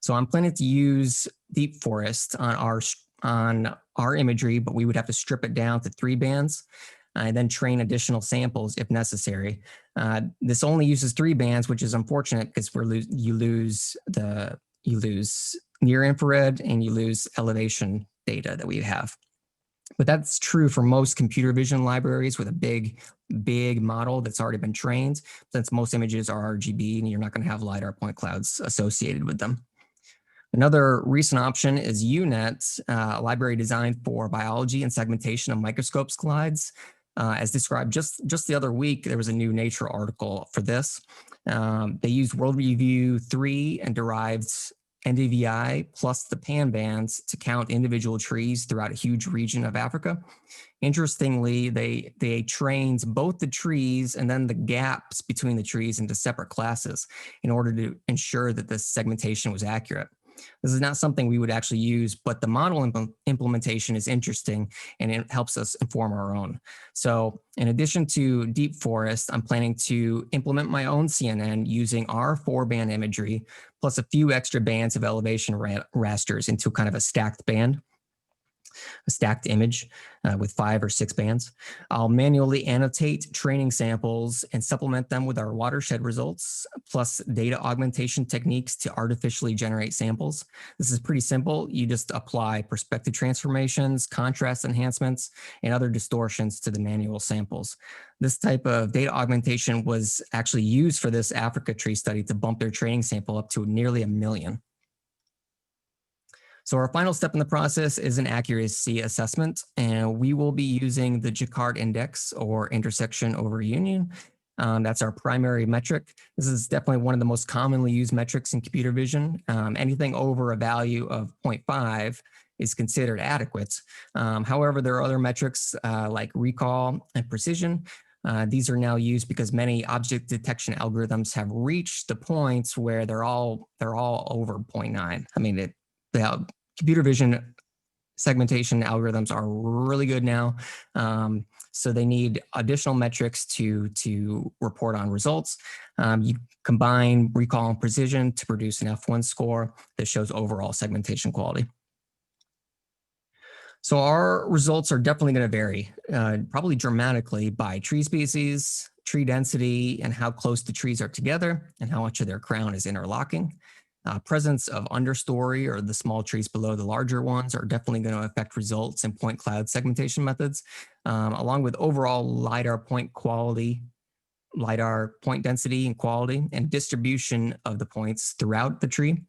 So I'm planning to use Deep Forest on our imagery, but we would have to strip it down to 3 bands and then train additional samples if necessary. This only uses 3 bands, which is unfortunate because you lose near infrared and you lose elevation data that we have. But that's true for most computer vision libraries with a big model that's already been trained, since most images are RGB and you're not going to have LiDAR point clouds associated with them. Another recent option is UNet, a library designed for biology and segmentation of microscope slides. As described just the other week, there was a new Nature article for this. They used World Review 3 and derived NDVI plus the pan bands to count individual trees throughout a huge region of Africa. Interestingly, they trained both the trees and then the gaps between the trees into separate classes in order to ensure that the segmentation was accurate. This is not something we would actually use, but the model implementation is interesting and it helps us inform our own. So in addition to Deep Forest, I'm planning to implement my own CNN using our 4-band imagery, plus a few extra bands of elevation rasters into kind of a stacked band. A stacked image with 5 or 6 bands. I'll manually annotate training samples and supplement them with our watershed results, plus data augmentation techniques to artificially generate samples. This is pretty simple. You just apply perspective transformations, contrast enhancements, and other distortions to the manual samples. This type of data augmentation was actually used for this Africa tree study to bump their training sample up to nearly 1 million. So our final step in the process is an accuracy assessment, and we will be using the Jacquard index or intersection over union. That's our primary metric. This is definitely one of the most commonly used metrics in computer vision. Anything over a value of 0.5 is considered adequate. However, there are other metrics like recall and precision. These are now used because many object detection algorithms have reached the points where they're all over 0.9. I mean, the computer vision segmentation algorithms are really good now. So they need additional metrics to report on results. You combine recall and precision to produce an F1 score that shows overall segmentation quality. So our results are definitely going to vary, probably dramatically by tree species, tree density, and how close the trees are together, and how much of their crown is interlocking. Presence of understory or the small trees below the larger ones are definitely going to affect results in point cloud segmentation methods, along with overall LiDAR point quality, LiDAR point density and quality, and distribution of the points throughout the tree.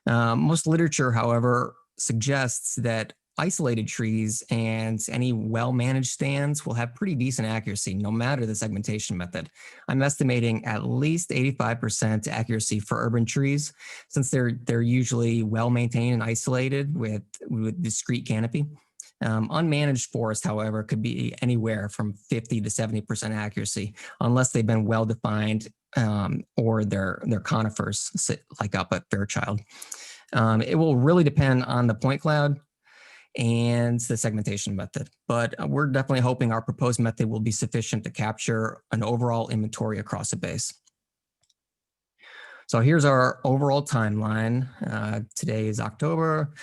Most literature, however, suggests that isolated trees and any well-managed stands will have pretty decent accuracy no matter the segmentation method. I'm estimating at least 85% accuracy for urban trees, since they're usually well-maintained and isolated with discrete canopy. Unmanaged forest, however, could be anywhere from 50 to 70% accuracy, unless they've been well-defined or they're conifers, like up at Fairchild. It will really depend on the point cloud and the segmentation method. But we're definitely hoping our proposed method will be sufficient to capture an overall inventory across a base. So here's our overall timeline. Today is October.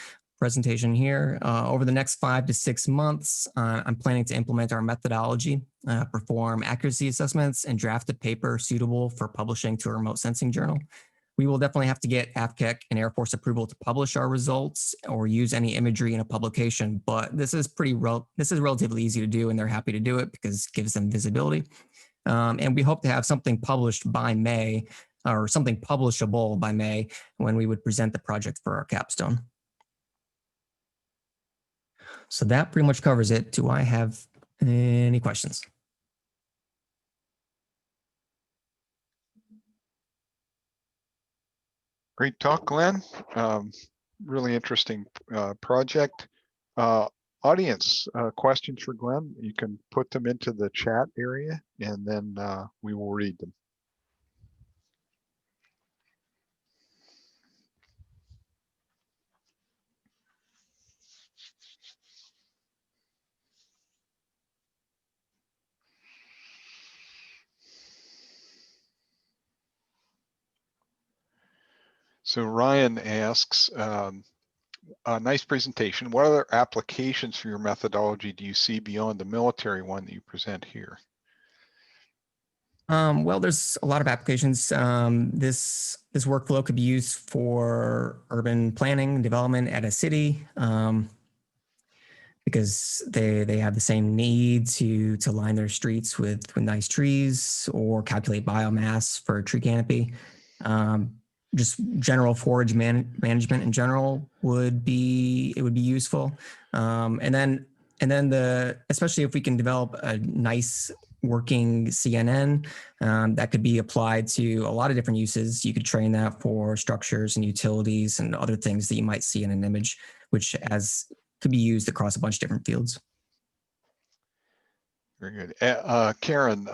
presentation here. Over the next 5 to 6 months, I'm planning to implement our methodology, perform accuracy assessments, and draft a paper suitable for publishing to a remote sensing journal. We will definitely have to get AFCEC and Air Force approval to publish our results or use any imagery in a publication, but this is relatively easy to do, and they're happy to do it because it gives them visibility. And we hope to have something published by May, or something publishable by May, when we would present the project for our capstone. So that pretty much covers it. Do I have any questions? Great talk, Glenn. Really interesting project. Audience, questions for Glenn? You can put them into the chat area, and then we will read them. So Ryan asks, a nice presentation. What other applications for your methodology do you see beyond the military one that you present here? Well, there's a lot of applications. This workflow could be used for urban planning and development at a city, because they have the same need to line their streets with nice trees, or calculate biomass for a tree canopy. Just general forage management in general would be useful. And then especially if we can develop a nice working CNN, that could be applied to a lot of different uses. You could train that for structures and utilities and other things that you might see in an image, which could be used across a bunch of different fields. Very good. Karen,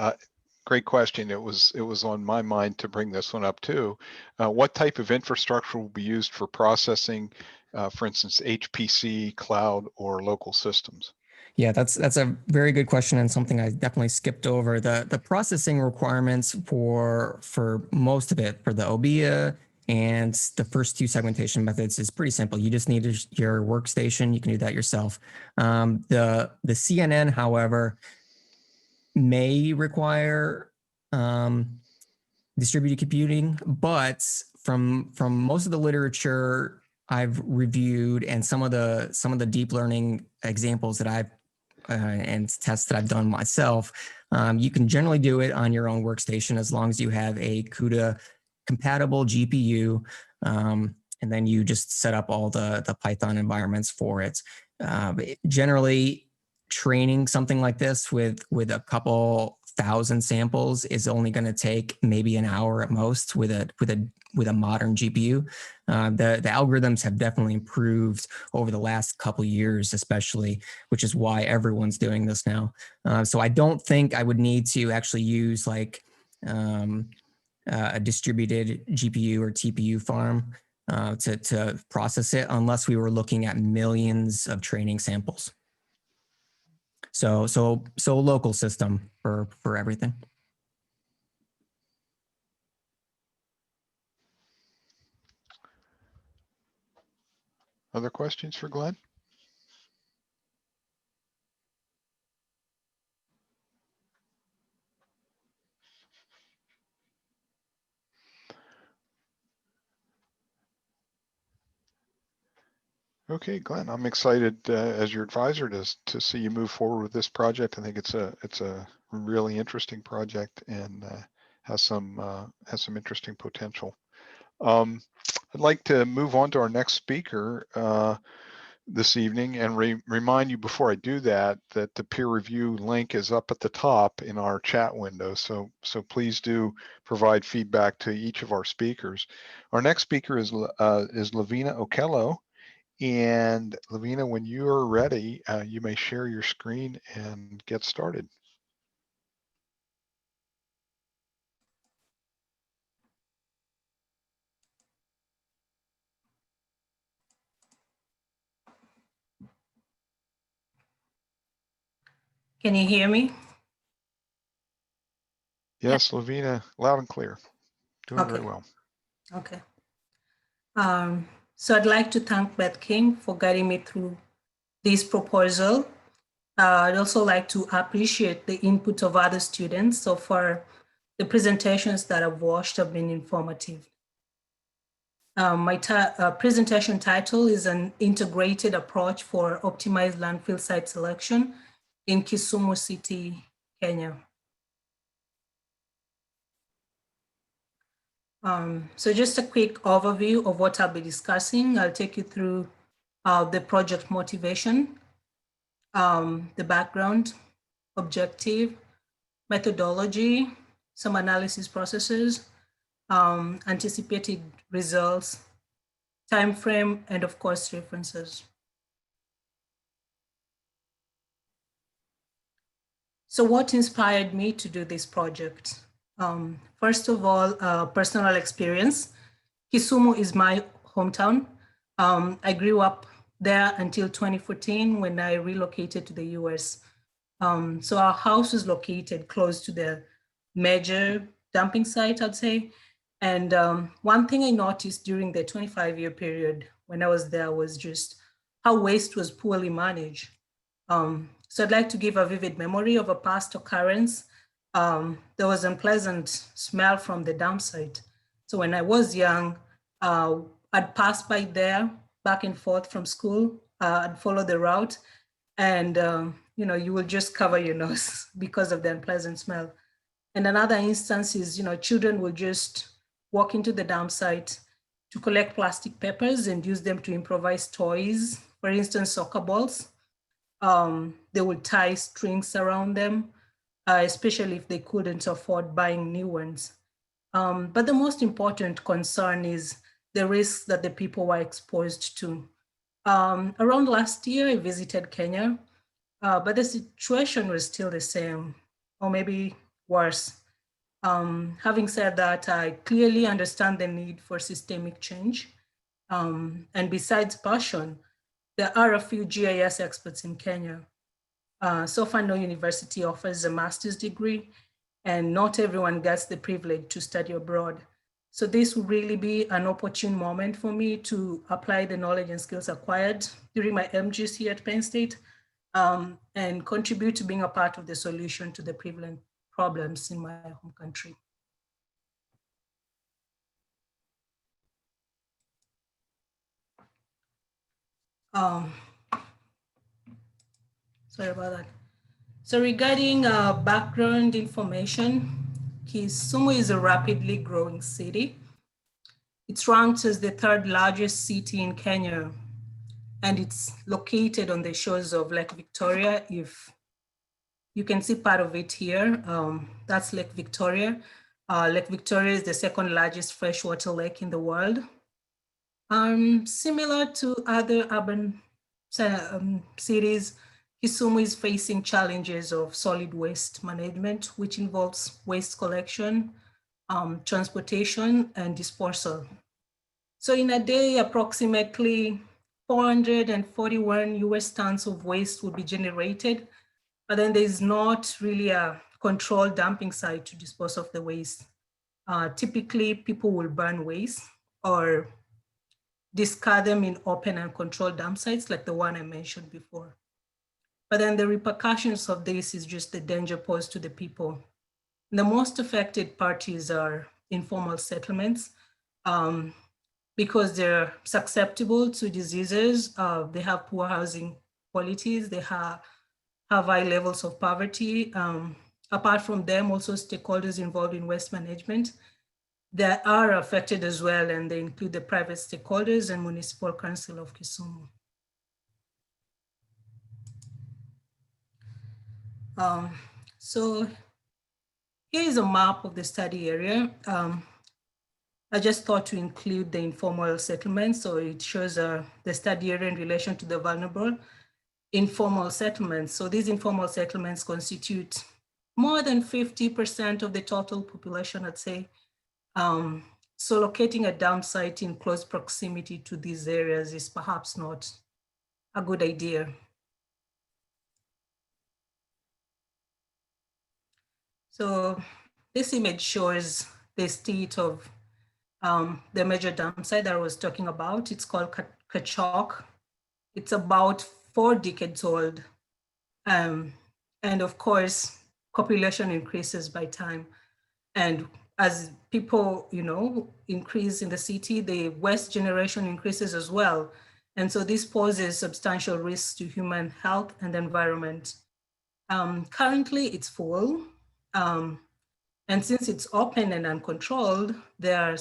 great question. It was on my mind to bring this one up too. What type of infrastructure will be used for processing, for instance, HPC, cloud, or local systems? Yeah, that's a very good question, and something I definitely skipped over. The processing requirements for most of it, for the OBIA and the first 2 segmentation methods, is pretty simple. You just need your workstation. You can do that yourself. The CNN, however, may require distributed computing, but from most of the literature I've reviewed and some of the deep learning examples that I've and tests that I've done myself, you can generally do it on your own workstation as long as you have a CUDA compatible GPU, and then you just set up all the Python environments for it. Generally, training something like this with a couple thousand samples is only going to take maybe an hour at most with a modern GPU. The algorithms have definitely improved over the last couple of years, especially, which is why everyone's doing this now. So I don't think I would need to actually use like a distributed GPU or TPU farm to process it, unless we were looking at millions of training samples. So a local system for everything. Other questions for Glenn? Okay, Glenn, I'm excited as your advisor to see you move forward with this project. I think it's a really interesting project, and has some interesting potential. I'd like to move on to our next speaker this evening, and remind you before I do that the peer review link is up at the top in our chat window. So please do provide feedback to each of our speakers. Our next speaker is Lavina Okello. And Lavina, when you are ready, you may share your screen and get started. Can you hear me? Yes, Lavina, loud and clear. Doing Okay. very well. Okay. So I'd like to thank Beth King for guiding me through this proposal. I'd also like to appreciate the input of other students. So far, the presentations that I've watched have been informative. My presentation title is an integrated approach for optimized landfill site selection in Kisumu City, Kenya. So just a quick overview of what I'll be discussing. I'll take you through the project motivation, the background, objective, methodology, some analysis processes, anticipated results, time frame, and of course, references. So what inspired me to do this project? First of all, personal experience. Kisumu is my hometown. I grew up there until 2014 when I relocated to the US. So our house is located close to the major dumping site, I'd say. And one thing I noticed during the 25-year period when I was there was just how waste was poorly managed. So I'd like to give a vivid memory of a past occurrence. There was an unpleasant smell from the dump site. So when I was young, I'd pass by there back and forth from school. I'd follow the route, and you will just cover your nose because of the unpleasant smell. And another instance is, children will just walk into the dump site to collect plastic papers and use them to improvise toys, for instance, soccer balls. They would tie strings around them, especially if they couldn't afford buying new ones. But the most important concern is the risks that the people were exposed to. Around last year, I visited Kenya, but the situation was still the same, or maybe worse. Having said that, I clearly understand the need for systemic change. And besides passion, there are a few GIS experts in Kenya. So far, no university offers a master's degree, and not everyone gets the privilege to study abroad. So this will really be an opportune moment for me to apply the knowledge and skills acquired during my MGIS here at Penn State, and contribute to being a part of the solution to the prevalent problems in my home country. Sorry about that. So regarding background information, Kisumu is a rapidly growing city. It's ranked as the third largest city in Kenya, and it's located on the shores of Lake Victoria. If you can see part of it here, that's Lake Victoria. Lake Victoria is the second largest freshwater lake in the world. Similar to other urban cities, Kisumu is facing challenges of solid waste management, which involves waste collection, transportation, and disposal. So in a day, approximately 441 US tons of waste will be generated, but then there's not really a controlled dumping site to dispose of the waste. Typically, people will burn waste or discard them in open and controlled dump sites like the one I mentioned before. But then the repercussions of this is just the danger posed to the people. The most affected parties are informal settlements because they're susceptible to diseases. They have poor housing qualities. They have high levels of poverty. Apart from them, also stakeholders involved in waste management that are affected as well, and they include the private stakeholders and Municipal Council of Kisumu. So here is a map of the study area. I just thought to include the informal settlements, so it shows the study area in relation to the vulnerable informal settlements. So these informal settlements constitute more than 50% of the total population, I'd say. So locating a dump site in close proximity to these areas is perhaps not a good idea. So this image shows the state of the major dump site that I was talking about. It's called Kachok. It's about 4 decades old. And of course, population increases by time. And as people, increase in the city, the waste generation increases as well. And so this poses substantial risks to human health and environment. Currently, it's full. And since it's open and uncontrolled, there are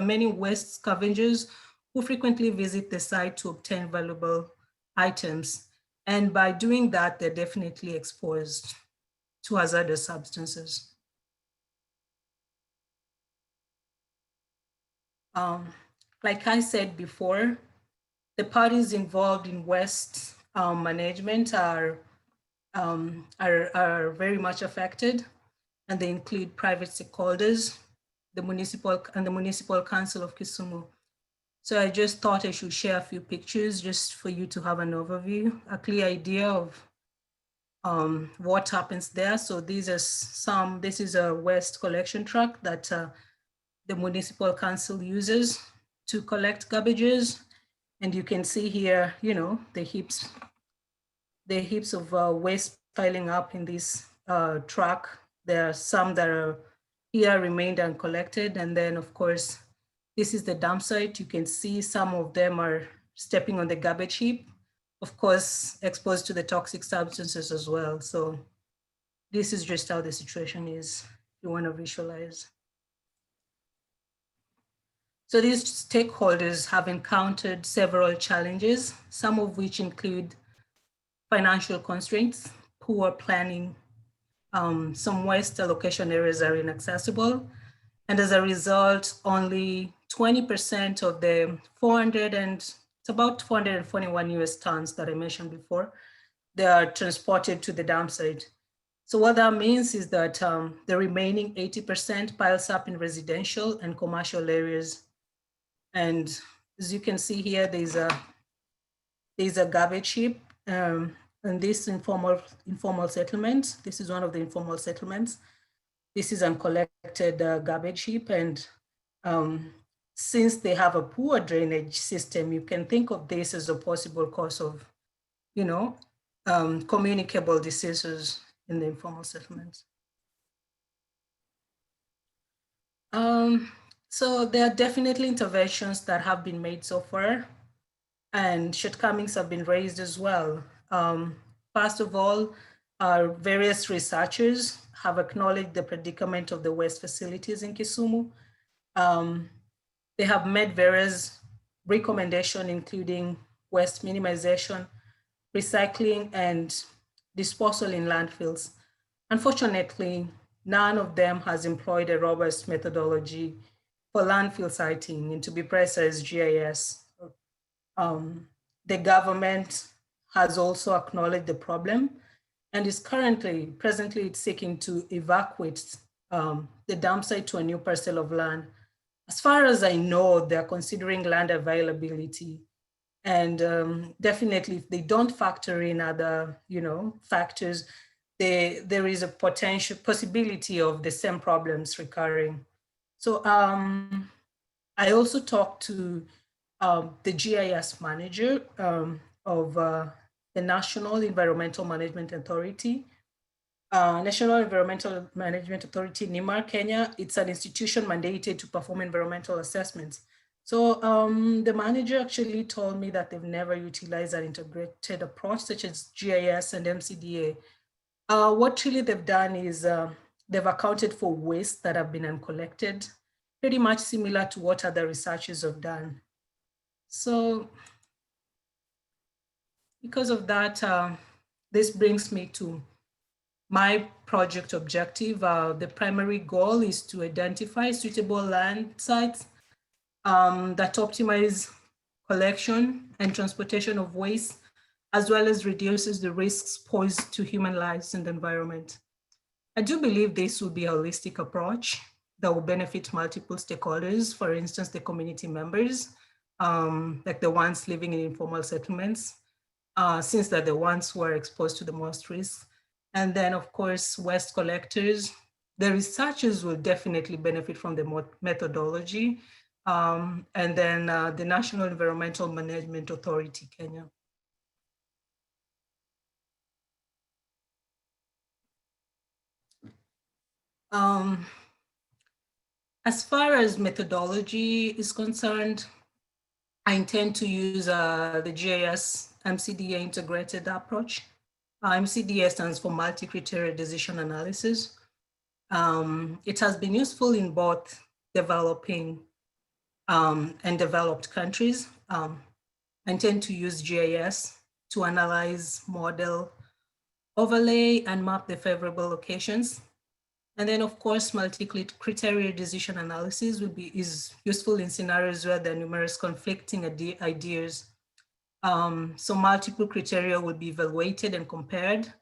many waste scavengers who frequently visit the site to obtain valuable items. And by doing that, they're definitely exposed to hazardous substances. Like I said before, the parties involved in waste management are very much affected, and they include private stakeholders, the municipal council of Kisumu. So I just thought I should share a few pictures just for you to have an overview, a clear idea of what happens there. So this is a waste collection truck that the municipal council uses to collect garbages. And you can see here, the heaps of waste piling up in this truck. There are some that are here remained uncollected. And then of course, this is the dump site. You can see some of them are stepping on the garbage heap, of course, exposed to the toxic substances as well. So this is just how the situation is, if you want to visualize. So these stakeholders have encountered several challenges, some of which include financial constraints, poor planning, some waste allocation areas are inaccessible. And as a result, only 20% of the it's about 441 US tons that I mentioned before, they are transported to the dump site. So what that means is that the remaining 80% piles up in residential and commercial areas. And as you can see here, there's a garbage heap, and this informal settlement. This is one of the informal settlements. This is uncollected garbage heap, and since they have a poor drainage system, you can think of this as a possible cause of, communicable diseases in the informal settlements. So there are definitely interventions that have been made so far, and shortcomings have been raised as well. First of all, various researchers have acknowledged the predicament of the waste facilities in Kisumu. They have made various recommendations, including waste minimization, recycling, and disposal in landfills. Unfortunately, none of them has employed a robust methodology for landfill siting, and to be precise, GIS. The government has also acknowledged the problem and is presently it's seeking to evacuate the dump site to a new parcel of land. As far as I know, they're considering land availability. And definitely if they don't factor in other, factors, there is a possibility of the same problems recurring. So I also talked to the GIS manager of the National Environmental Management Authority. National Environmental Management Authority, NEMA, Kenya, it's an institution mandated to perform environmental assessments. So the manager actually told me that they've never utilized an integrated approach such as GIS and MCDA. What really they've done is they've accounted for waste that have been uncollected, pretty much similar to what other researchers have done. So because of that, this brings me to my project objective. The primary goal is to identify suitable land sites that optimize collection and transportation of waste, as well as reduces the risks posed to human lives and the environment. I do believe this will be a holistic approach that will benefit multiple stakeholders, for instance, the community members, like the ones living in informal settlements, since they're the ones who are exposed to the most risks. And then of course, waste collectors, the researchers will definitely benefit from the methodology. And then the National Environmental Management Authority, Kenya. As far as methodology is concerned, I intend to use the GIS MCDA integrated approach. MCDA stands for multi-criteria decision analysis. It has been useful in both developing and developed countries. I intend to use GIS to analyze, model, overlay, and map the favorable locations. And then, of course, multi-criteria decision analysis is useful in scenarios where there are numerous conflicting ideas. So multiple criteria will be evaluated and compared.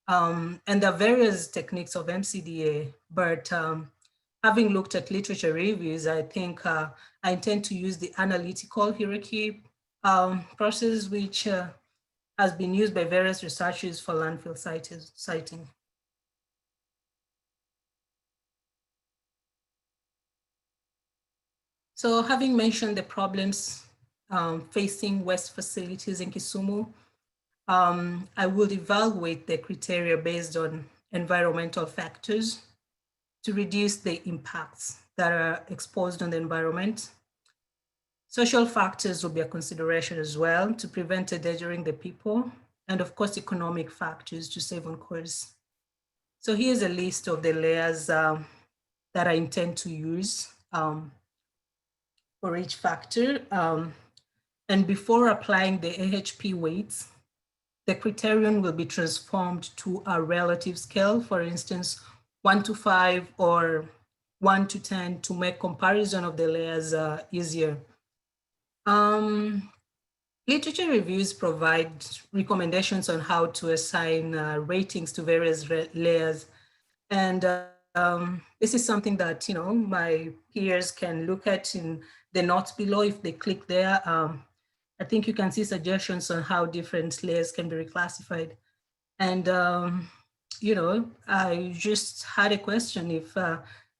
And there are various techniques of MCDA, but having looked at literature reviews, I think I intend to use the analytical hierarchy process, which has been used by various researchers for landfill siting. So having mentioned the problems facing waste facilities in Kisumu, I will evaluate the criteria based on environmental factors to reduce the impacts that are exposed on the environment. Social factors will be a consideration as well to prevent endangering the people, and of course, economic factors to save on costs. So here's a list of the layers that I intend to use for each factor. And before applying the AHP weights, the criterion will be transformed to a relative scale, for instance, 1 to 5 or 1 to 10 to make comparison of the layers easier. Literature reviews provide recommendations on how to assign ratings to various layers. And this is something that, my peers can look at in the notes below. If they click there, I think you can see suggestions on how different layers can be reclassified. And, I just had a question. If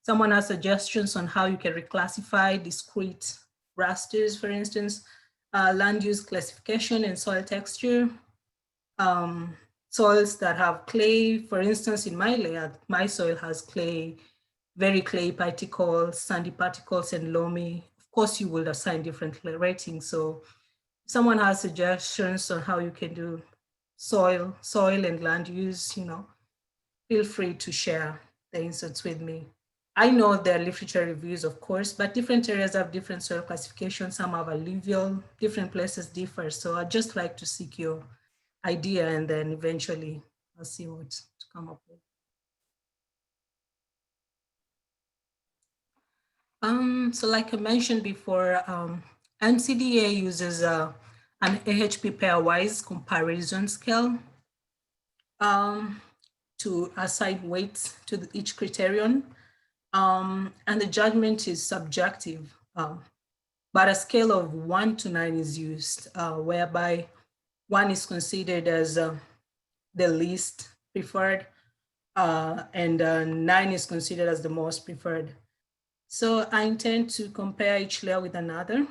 someone has suggestions on how you can reclassify discrete rasters, for instance, land use classification and soil texture, soils that have clay, for instance, in my layer, my soil has clay, very clay particles, sandy particles, and loamy. Of course, you will assign different ratings. So if someone has suggestions on how you can do soil and land use, feel free to share the insights with me. I know there are literature reviews, of course, but different areas have different soil classifications. Some have alluvial, different places differ. So I'd just like to seek your idea, and then eventually I'll see what to come up with. So like I mentioned before, MCDA uses an AHP pairwise comparison scale to assign weights to each criterion. And the judgment is subjective, but a scale of 1 to 9 is used, whereby 1 is considered as the least preferred, and 9 is considered as the most preferred. So I intend to compare each layer with another.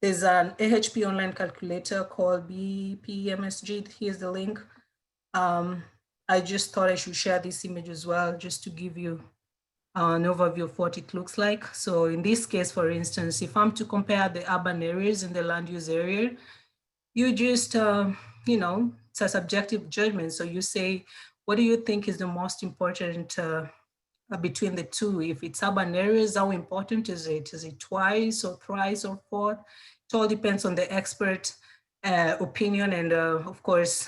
There's an AHP online calculator called BPMSG. Here's the link. I just thought I should share this image as well, just to give you an overview of what it looks like. So in this case, for instance, if I'm to compare the urban areas in the land use area, you just, it's a subjective judgment. So you say, what do you think is the most important between the two? If it's urban areas, how important is it? Is it twice or thrice or fourth? It all depends on the expert opinion. And of course,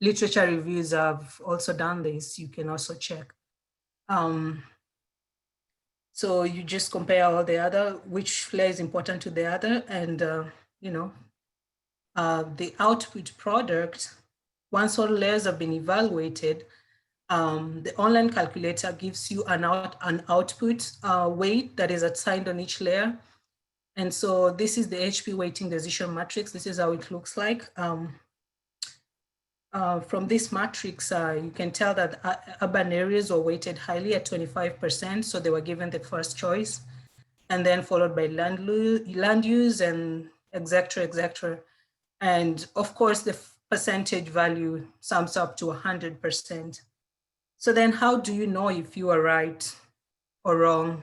literature reviews have also done this. You can also check. So you just compare all the other, which layer is important to the other, and the output product, once all layers have been evaluated, the online calculator gives you an output weight that is assigned on each layer. And so this is the HP weighting decision matrix. This is how it looks like. from this matrix, you can tell that urban areas were weighted highly at 25%, so they were given the first choice, and then followed by land use and et cetera. And of course, the percentage value sums up to 100%. So then how do you know if you are right or wrong?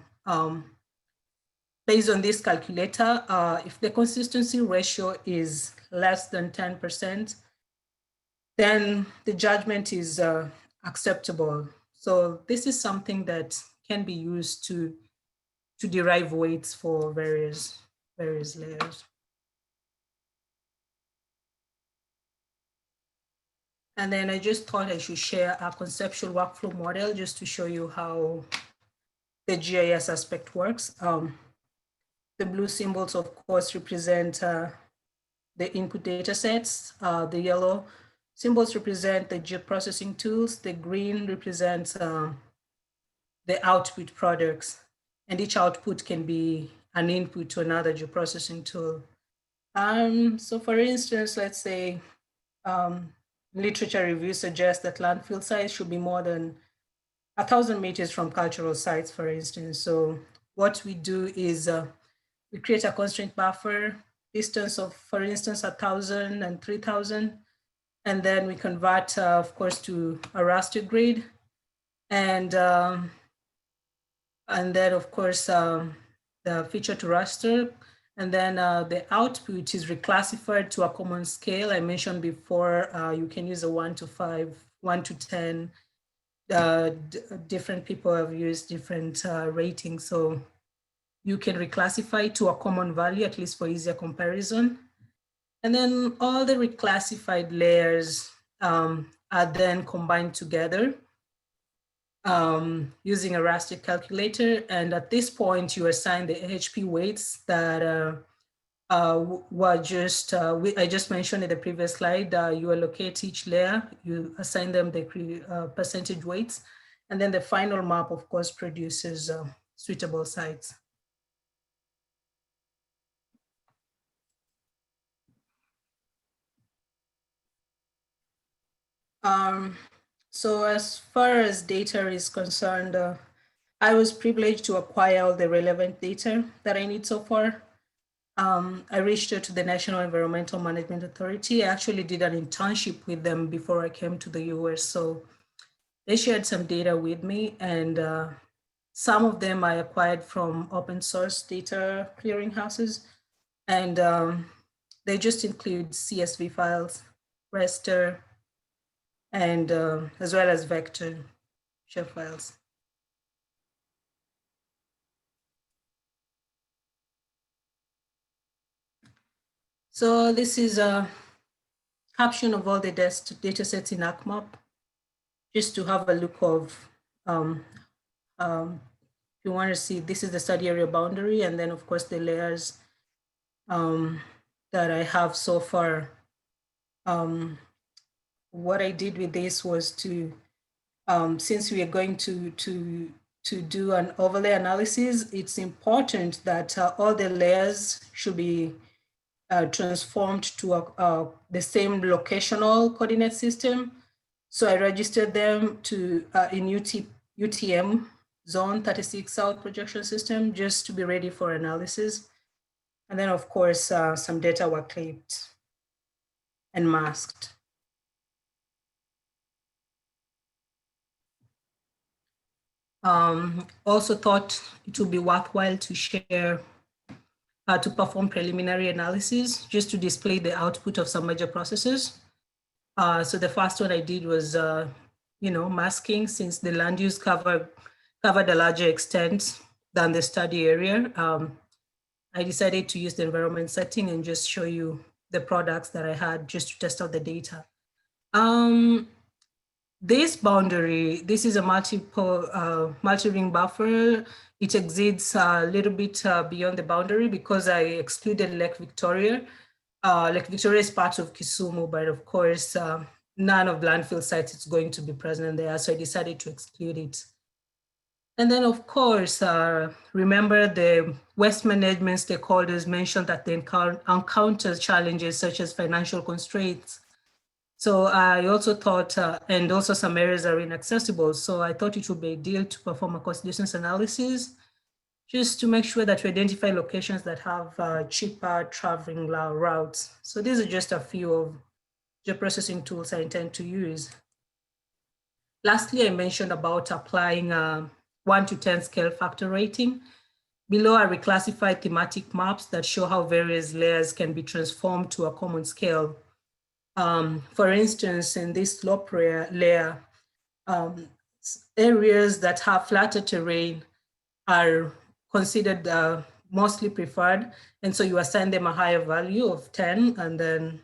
Based on this calculator, if the consistency ratio is less than 10%, then the judgment is acceptable. So this is something that can be used to derive weights for various layers. And then I just thought I should share a conceptual workflow model just to show you how the GIS aspect works. The blue symbols, of course, represent the input data sets. The yellow symbols represent the geoprocessing tools. The green represents the output products. And each output can be an input to another geoprocessing tool. So for instance, let's say literature reviews suggest that landfill sites should be more than 1,000 meters from cultural sites, for instance. So what we do is we create a constraint buffer distance of, for instance, 1,000 and 3,000. And then we convert, of course, to a raster grid. And then, of course, the feature to raster. And then the output is reclassified to a common scale. I mentioned before, you can use a 1 to 5, 1 to 10. Different people have used different ratings. So you can reclassify to a common value, at least for easier comparison. And then all the reclassified layers are then combined together using a raster calculator. And at this point, you assign the AHP weights that were just, I just mentioned in the previous slide. You allocate each layer, you assign them the percentage weights, and then the final map, of course, produces suitable sites. So as far as data is concerned, I was privileged to acquire all the relevant data that I need so far. I reached out to the National Environmental Management Authority. I actually did an internship with them before I came to the US. So they shared some data with me, and some of them I acquired from open source data clearinghouses. And they just include CSV files, raster, and as well as vector share files. So this is a caption of all the data sets in ArcMap, just to have a look of, if you want to see, this is the study area boundary, and then of course the layers that I have so far. What I did with this was to, since we are going to do an overlay analysis, it's important that all the layers should be transformed to the same locational coordinate system. So I registered them to in UTM zone 36 South projection system just to be ready for analysis. And then of course, some data were clipped and masked. Also thought it would be worthwhile to share, to perform preliminary analysis just to display the output of some major processes. So the first one I did was, masking, since the land use covered a larger extent than the study area. I decided to use the environment setting and just show you the products that I had just to test out the data. This boundary, this is a multi-ring buffer. It exceeds a little bit beyond the boundary because I excluded Lake Victoria. Lake Victoria is part of Kisumu, but of course, none of landfill sites is going to be present there, so I decided to exclude it. And then of course, remember the waste management stakeholders mentioned that they encounter challenges such as financial constraints. So I also thought, and also some areas are inaccessible. So I thought it would be ideal to perform a cost distance analysis just to make sure that we identify locations that have cheaper traveling routes. So these are just a few of geoprocessing tools I intend to use. Lastly, I mentioned about applying a 1 to 10 scale factor rating. Below are reclassified thematic maps that show how various layers can be transformed to a common scale. For instance, in this slope layer, areas that have flatter terrain are considered mostly preferred. And so you assign them a higher value of 10, and then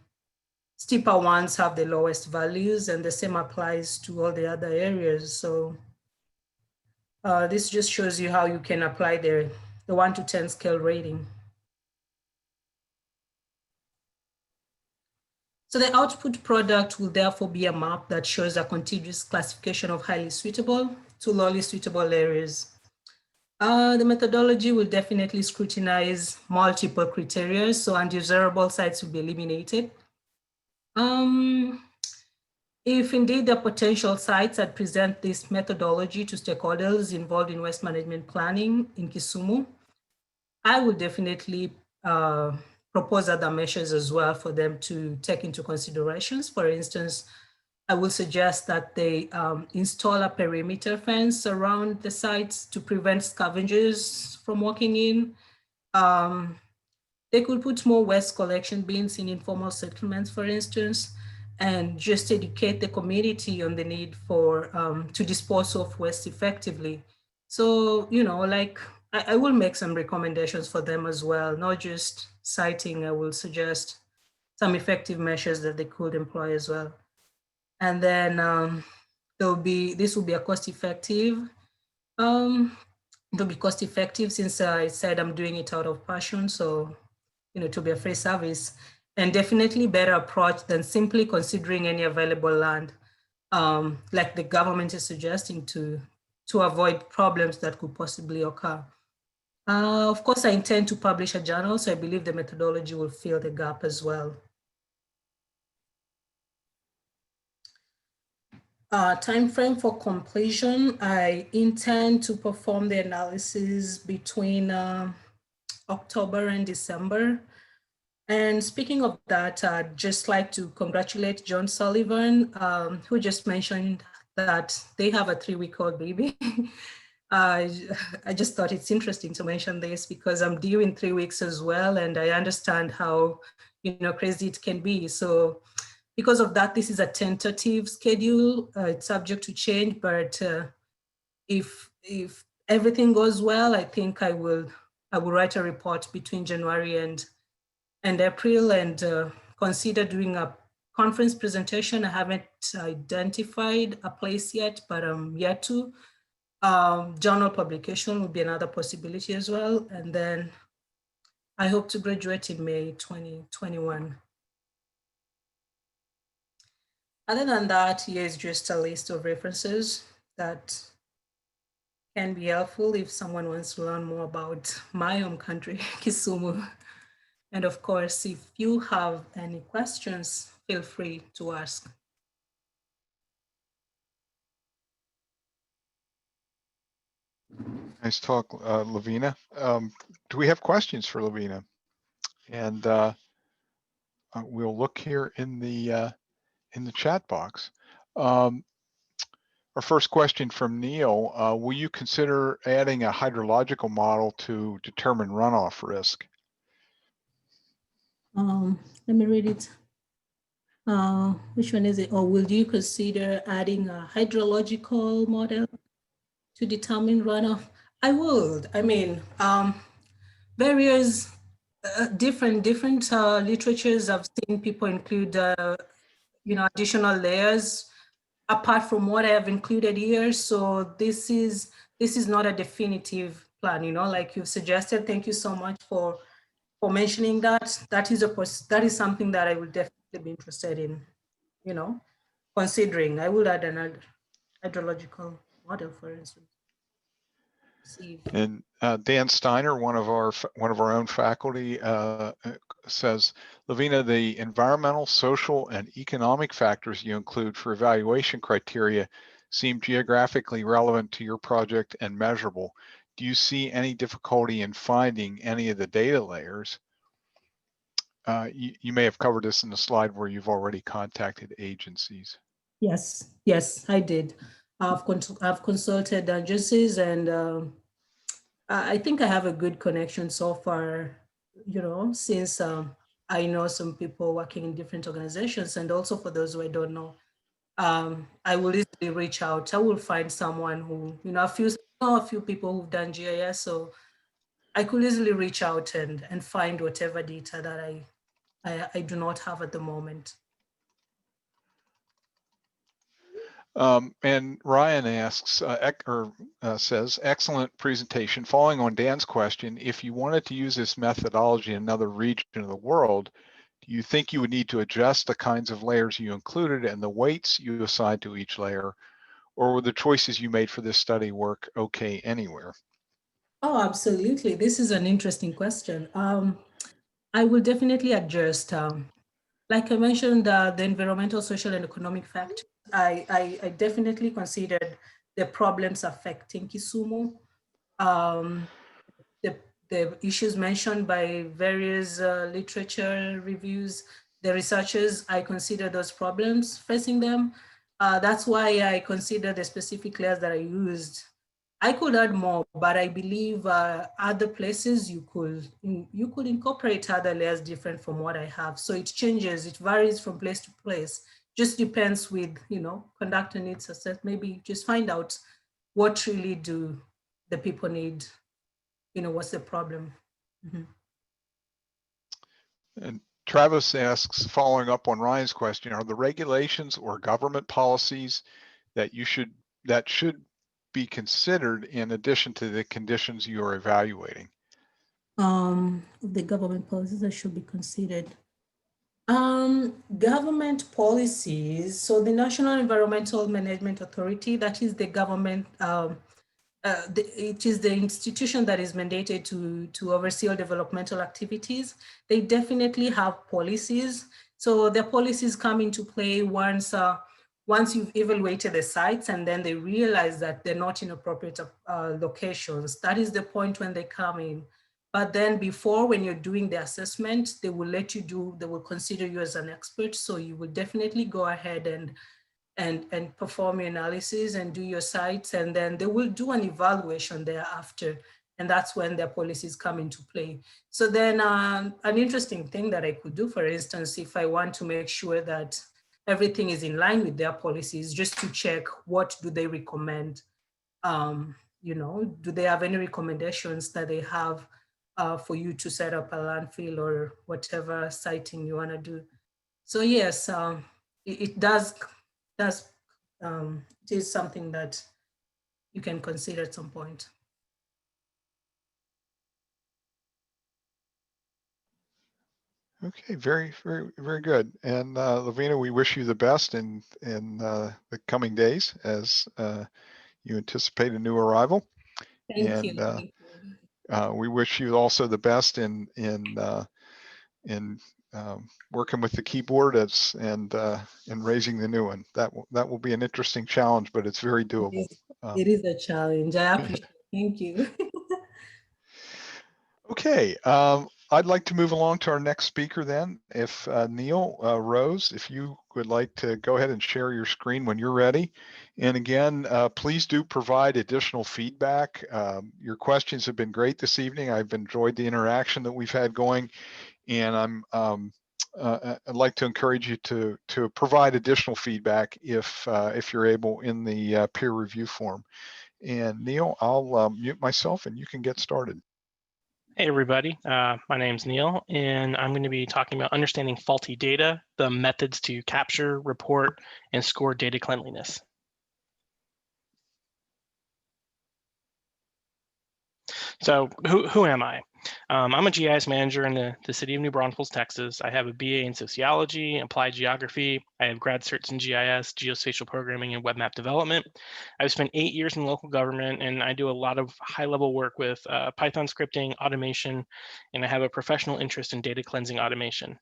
steeper ones have the lowest values, and the same applies to all the other areas. So this just shows you how you can apply the 1 to 10 scale rating. So the output product will therefore be a map that shows a contiguous classification of highly suitable to lowly suitable areas. The methodology will definitely scrutinize multiple criteria, so undesirable sites will be eliminated. If indeed there are potential sites that present this methodology to stakeholders involved in waste management planning in Kisumu, I would definitely propose other measures as well for them to take into considerations. For instance, I would suggest that they install a perimeter fence around the sites to prevent scavengers from walking in. They could put more waste collection bins in informal settlements, for instance, and just educate the community on the need for to dispose of waste effectively. So, you know, like I will make some recommendations for them as well, not just citing. I will suggest some effective measures that they could employ as well. And then this will be a cost effective. It'll be cost effective since I said I'm doing it out of passion. So, you know, to be a free service, and definitely better approach than simply considering any available land, like the government is suggesting to avoid problems that could possibly occur. Of course, I intend to publish a journal, so I believe the methodology will fill the gap as well. Time frame for completion, I intend to perform the analysis between October and December. And speaking of that, I'd just like to congratulate John Sullivan, who just mentioned that they have a 3-week-old baby. I just thought it's interesting to mention this because I'm due in 3 weeks as well, and I understand how, you know, crazy it can be. So because of that, this is a tentative schedule. It's subject to change, but if everything goes well, I think I will write a report between January and April, and consider doing a conference presentation. I haven't identified a place yet, but I'm yet to. Journal publication would be another possibility as well. And then I hope to graduate in May 2021. Other than that, here is just a list of references that can be helpful if someone wants to learn more about my home country, Kisumu. And of course, if you have any questions, feel free to ask. Nice talk, Lavina. Do we have questions for Lavina? And we'll look here in the chat box. Our first question from Neil, will you consider adding a hydrological model to determine runoff risk? Let me read it. Which one is it? Or will you consider adding a hydrological model to determine runoff? I would. I mean, various different literatures I've seen people include, you know, additional layers apart from what I have included here. So this is not a definitive plan, you know, like you've suggested. Thank you so much for mentioning that. That is something that I would definitely be interested in, you know, considering. I would add an hydrological model, for instance. And Dan Steiner, one of our own faculty, says, Lavina, the environmental, social, and economic factors you include for evaluation criteria seem geographically relevant to your project and measurable. Do you see any difficulty in finding any of the data layers? You may have covered this in the slide where you've already contacted agencies. Yes, yes, I did. I've consulted agencies, and I think I have a good connection so far, since I know some people working in different organizations, and also for those who I don't know, I will easily reach out. I will find someone who, a few people who've done GIS, so I could easily reach out and find whatever data that I do not have at the moment. And Ryan asks, says, excellent presentation. Following on Dan's question, if you wanted to use this methodology in another region of the world, do you think you would need to adjust the kinds of layers you included and the weights you assigned to each layer, or would the choices you made for this study work okay anywhere? Oh, absolutely. This is an interesting question. I will definitely adjust. Like I mentioned, the environmental, social, and economic factors, I definitely considered the problems affecting Kisumu, um, the issues mentioned by various literature reviews, the researchers, I consider those problems facing them. That's why I consider the specific layers that I used. I could add more, but I believe other places you could incorporate other layers different from what I have. So it changes, it varies from place to place. Just depends with, conductor needs assess, maybe just find out what really do the people need, what's the problem. Mm-hmm. And Travis asks, following up on Ryan's question, are the regulations or government policies that should be considered in addition to the conditions you are evaluating? The government policies that should be considered. Government policies. So the National Environmental Management Authority, that is the government, it is the institution that is mandated to oversee all developmental activities. They definitely have policies. So their policies come into play once you've evaluated the sites and then they realize that they're not in appropriate locations. That is the point when they come in. But then before, when you're doing the assessment, they will they will consider you as an expert. So you will definitely go ahead and perform your analysis and do your sites, and then they will do an evaluation thereafter. And that's when their policies come into play. So then an interesting thing that I could do, for instance, if I want to make sure that everything is in line with their policies, just to check what do they recommend. Do they have any recommendations that they have for you to set up a landfill or whatever siting you want to do? So yes, it is something that you can consider at some point. Okay, very, very, very good. And Lavina, we wish you the best in the coming days as you anticipate a new arrival. Thank you. We wish you also the best in working with the keyboard and raising the new one. That will be an interesting challenge, but it's very doable. It is a challenge. I appreciate it. Thank you. Okay, I'd like to move along to our next speaker then. If Neil Rose, if you would like to go ahead and share your screen when you're ready. And again, please do provide additional feedback. Your questions have been great this evening. I've enjoyed the interaction that we've had going, and I'd like to encourage you to provide additional feedback if you're able in the peer review form. And Neil, I'll mute myself and you can get started. Hey everybody, my name's Neil, and I'm going to be talking about understanding faulty data, the methods to capture, report, and score data cleanliness. So who am I? I'm a GIS manager in the city of New Braunfels, Texas. I have a BA in sociology, applied geography. I have grad certs in GIS, geospatial programming, and web map development. I've spent 8 years in local government, and I do a lot of high-level work with Python scripting, automation, and I have a professional interest in data cleansing automation.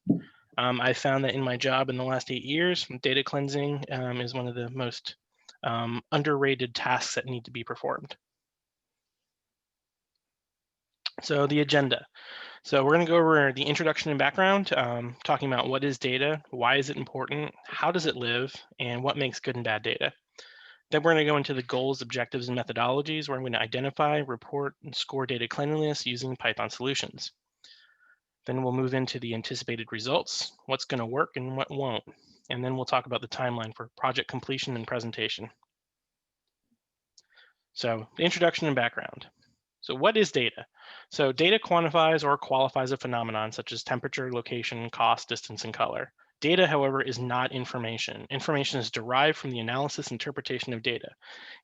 I found that in my job in the last 8 years, data cleansing is one of the most underrated tasks that need to be performed. So the agenda. So we're going to go over the introduction and background, talking about what is data, why is it important, how does it live, and what makes good and bad data. Then we're going to go into the goals, objectives, and methodologies where I'm going to identify, report, and score data cleanliness using Python solutions. Then we'll move into the anticipated results, what's going to work and what won't. And then we'll talk about the timeline for project completion and presentation. So the introduction and background. So what is data? So data quantifies or qualifies a phenomenon such as temperature, location, cost, distance, and color. Data, however, is not information. Information is derived from the analysis and interpretation of data.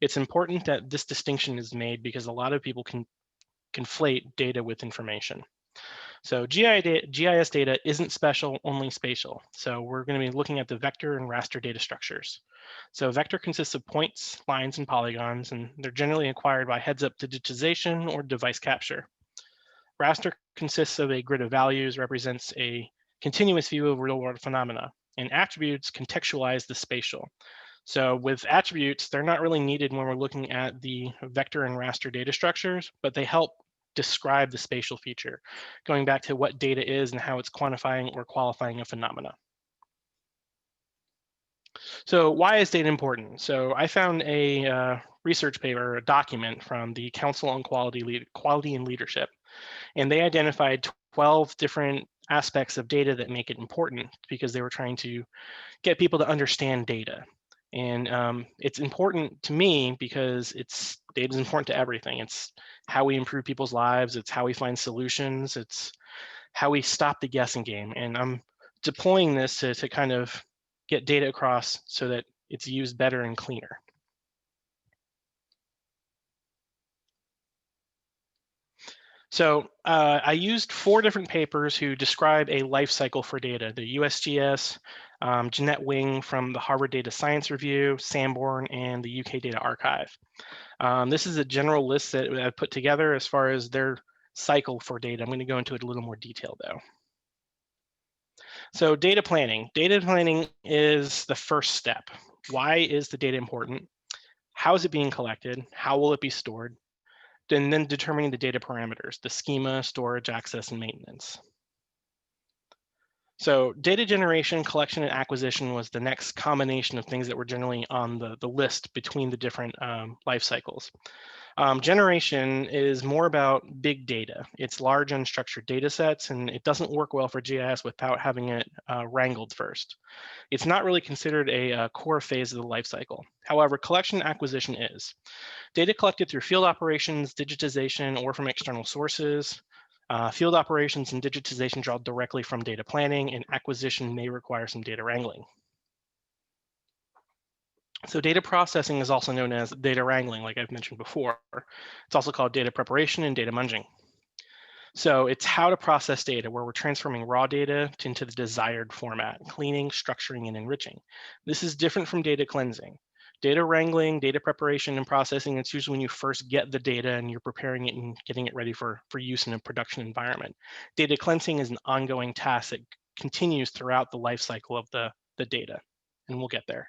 It's important that this distinction is made because a lot of people can conflate data with information. So GIS data isn't special, only spatial. So we're going to be looking at the vector and raster data structures. So vector consists of points, lines, and polygons, and they're generally acquired by heads-up digitization or device capture. Raster consists of a grid of values, represents a continuous view of real-world phenomena, and attributes contextualize the spatial. So with attributes, they're not really needed when we're looking at the vector and raster data structures, but they help describe the spatial feature, going back to what data is and how it's quantifying or qualifying a phenomena. So why is data important? So I found a research paper, a document from the Council on Quality and Leadership, and they identified 12 different aspects of data that make it important because they were trying to get people to understand data. And it's important to me because data is important to everything. It's how we improve people's lives. It's how we find solutions. It's how we stop the guessing game. And I'm deploying this to kind of get data across so that it's used better and cleaner. So I used 4 different papers who describe a life cycle for data: the USGS, Jeanette Wing from the Harvard Data Science Review, Sanborn, and the UK Data Archive. This is a general list that I've put together as far as their cycle for data. I'm going to go into it a little more detail though. So data planning. Data planning is the first step. Why is the data important? How is it being collected? How will it be stored? And then determining the data parameters, the schema, storage, access, and maintenance. So data generation, collection, and acquisition was the next combination of things that were generally on the list between the different life cycles. Generation is more about big data. It's large unstructured data sets, and it doesn't work well for GIS without having it wrangled first. It's not really considered a core phase of the life cycle. However, collection and acquisition is. Data collected through field operations, digitization, or from external sources. Field operations and digitization draw directly from data planning, and acquisition may require some data wrangling. So data processing is also known as data wrangling, like I've mentioned before. It's also called data preparation and data munging. So it's how to process data, where we're transforming raw data into the desired format, cleaning, structuring, and enriching. This is different from data cleansing. Data wrangling, data preparation, and processing, it's usually when you first get the data and you're preparing it and getting it ready for use in a production environment. Data cleansing is an ongoing task that continues throughout the life cycle of the data, and we'll get there.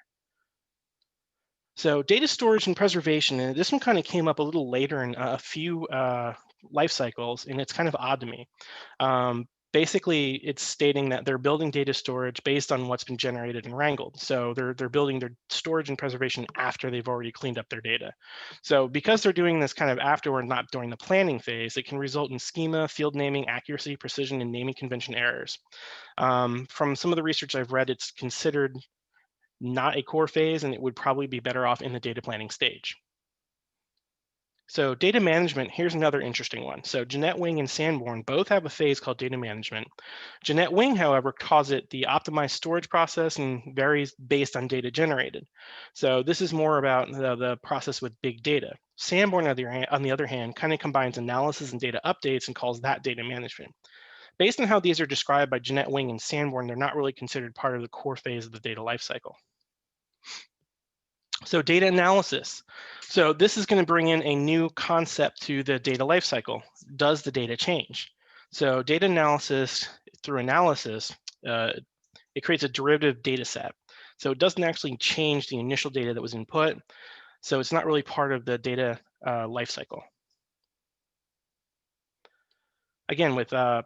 So data storage and preservation, and this one kind of came up a little later in a few life cycles, and it's kind of odd to me. Basically, it's stating that they're building data storage based on what's been generated and wrangled. So they're building their storage and preservation after they've already cleaned up their data. So because they're doing this kind of afterward, not during the planning phase, it can result in schema, field naming, accuracy, precision, and naming convention errors. From some of the research I've read, it's considered not a core phase, and it would probably be better off in the data planning stage. So data management, here's another interesting one. So Jeanette Wing and Sanborn both have a phase called data management. Jeanette Wing, however, calls it the optimized storage process and varies based on data generated. So this is more about the process with big data. Sanborn, on the other hand, kind of combines analysis and data updates and calls that data management. Based on how these are described by Jeanette Wing and Sanborn, they're not really considered part of the core phase of the data lifecycle. So data analysis. So this is going to bring in a new concept to the data lifecycle. Does the data change? So data analysis, through analysis, it creates a derivative data set. So it doesn't actually change the initial data that was input. So it's not really part of the data lifecycle. Again, with, I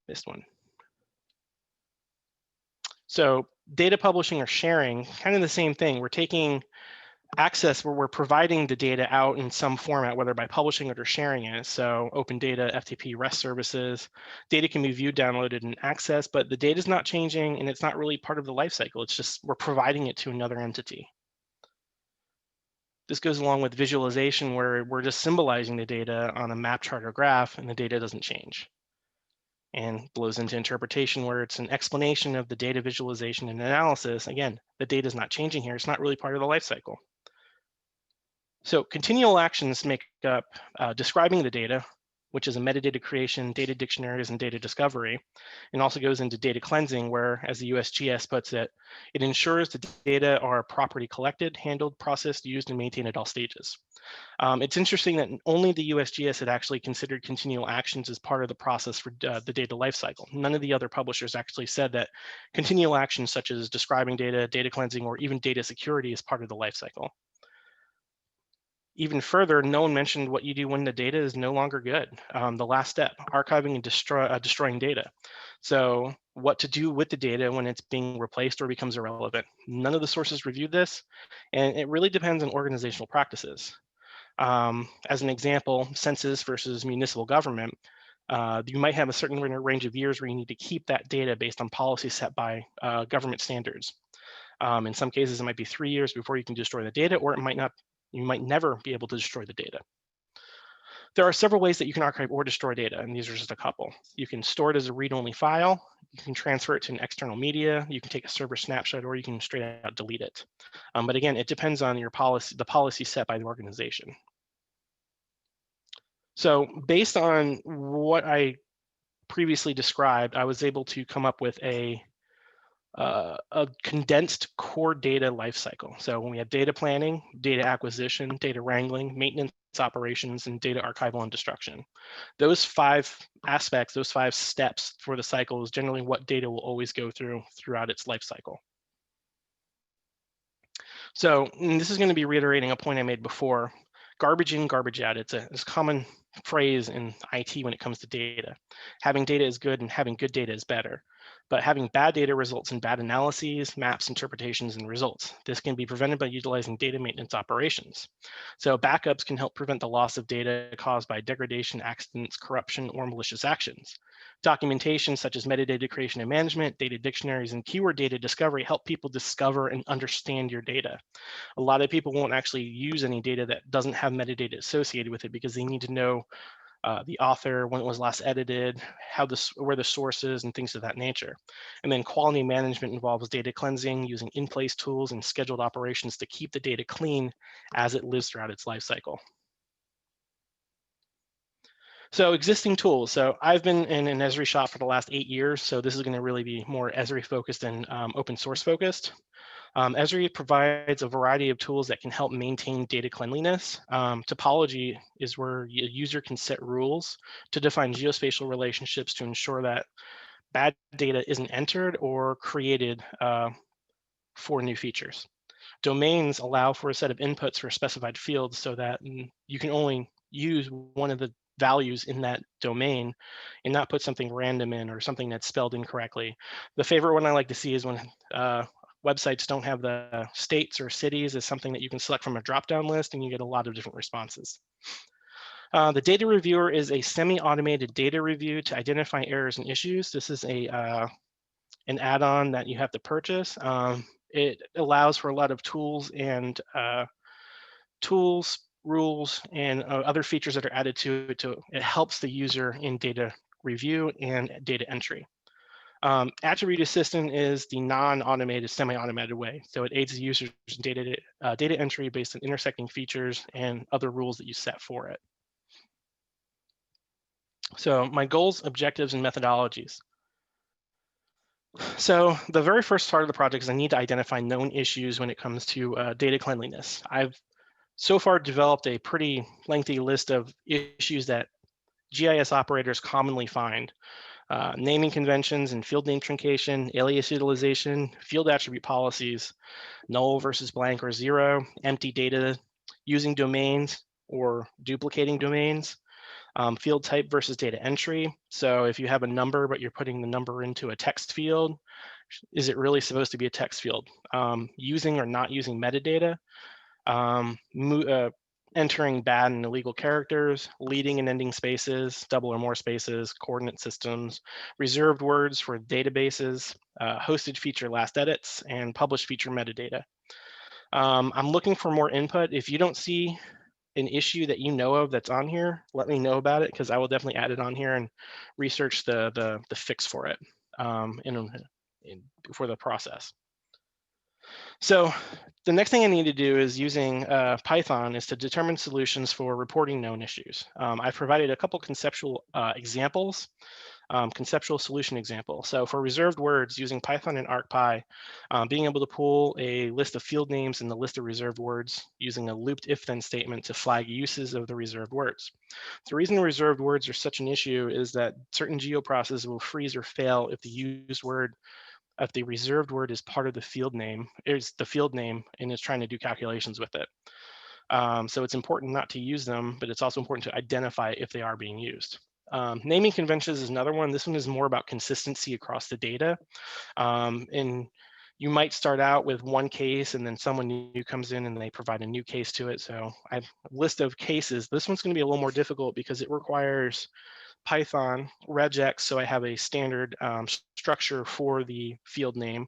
missed one. So data publishing or sharing, kind of the same thing. We're taking access where we're providing the data out in some format, whether by publishing it or sharing it. So open data, FTP, REST services, data can be viewed, downloaded, and accessed, but the data is not changing and it's not really part of the lifecycle. It's just we're providing it to another entity. This goes along with visualization where we're just symbolizing the data on a map chart or graph and the data doesn't change. And blows into interpretation where it's an explanation of the data visualization and analysis. Again, the data is not changing here. It's not really part of the lifecycle. So continual actions make up describing the data, which is a metadata creation, data dictionaries, and data discovery, and also goes into data cleansing, where, as the USGS puts it, it ensures the data are properly collected, handled, processed, used, and maintained at all stages. It's interesting that only the USGS had actually considered continual actions as part of the process for the data lifecycle. None of the other publishers actually said that continual actions such as describing data, data cleansing, or even data security is part of the lifecycle. Even further, no one mentioned what you do when the data is no longer good. The last step, archiving and destroying data. So what to do with the data when it's being replaced or becomes irrelevant. None of the sources reviewed this, and it really depends on organizational practices. As an example, census versus municipal government, you might have a certain range of years where you need to keep that data based on policy set by government standards. In some cases, it might be 3 years before you can destroy the data, or it might not. You might never be able to destroy the data. There are several ways that you can archive or destroy data, and these are just a couple. You can store it as a read-only file, you can transfer it to an external media, you can take a server snapshot, or you can straight out delete it. But again, it depends on your policy, the policy set by the organization. So based on what I previously described, I was able to come up with a condensed core data lifecycle. So when we have data planning, data acquisition, data wrangling, maintenance operations, and data archival and destruction. Those 5 aspects, those 5 steps for the cycle is generally what data will always go through throughout its life cycle. So this is going to be reiterating a point I made before. Garbage in, garbage out. It's a common phrase in IT when it comes to data. Having data is good and having good data is better. But having bad data results in bad analyses, maps, interpretations, and results. This can be prevented by utilizing data maintenance operations. So backups can help prevent the loss of data caused by degradation, accidents, corruption, or malicious actions. Documentation such as metadata creation and management, data dictionaries, and keyword data discovery help people discover and understand your data. A lot of people won't actually use any data that doesn't have metadata associated with it because they need to know the author, when it was last edited, where the source is, and things of that nature. And then quality management involves data cleansing, using in-place tools and scheduled operations to keep the data clean as it lives throughout its life cycle. So existing tools. So I've been in an Esri shop for the last 8 years. So this is going to really be more Esri focused and open source focused. Esri provides a variety of tools that can help maintain data cleanliness. Topology is where a user can set rules to define geospatial relationships to ensure that bad data isn't entered or created for new features. Domains allow for a set of inputs for specified fields so that you can only use one of the values in that domain and not put something random in or something that's spelled incorrectly. The favorite one I like to see is when websites don't have the states or cities as something that you can select from a drop-down list and you get a lot of different responses. The data reviewer is a semi-automated data review to identify errors and issues. This is an add-on that you have to purchase. It allows for a lot of tools and rules, and other features that are added to it. It helps the user in data review and data entry. Attribute Assistant is the non-automated, semi-automated way. So it aids the users in data entry based on intersecting features and other rules that you set for it. So my goals, objectives, and methodologies. So the very first part of the project is I need to identify known issues when it comes to data cleanliness. I've so far developed a pretty lengthy list of issues that GIS operators commonly find. Naming conventions and field name truncation, alias utilization, field attribute policies, null versus blank or zero, empty data, using domains or duplicating domains, field type versus data entry. So if you have a number, but you're putting the number into a text field, is it really supposed to be a text field? Using or not using metadata, entering bad and illegal characters, leading and ending spaces, double or more spaces, coordinate systems, reserved words for databases, hosted feature last edits, and published feature metadata. I'm looking for more input. If you don't see an issue that you know of that's on here, let me know about it, because I will definitely add it on here and research the fix for it for the process. So the next thing I need to do is using Python is to determine solutions for reporting known issues. I've provided a couple conceptual examples, conceptual solution example. So for reserved words using Python and ArcPy, being able to pull a list of field names and the list of reserved words using a looped if-then statement to flag uses of the reserved words. The reason reserved words are such an issue is that certain geoprocesses will freeze or fail if the used word, if the reserved word is part of the field name, and is trying to do calculations with it. So it's important not to use them, but it's also important to identify if they are being used. Naming conventions is another one. This one is more about consistency across the data. And you might start out with one case and then someone new comes in and they provide a new case to it. So I have a list of cases. This one's going to be a little more difficult because it requires Python, regex, so I have a standard structure for the field name,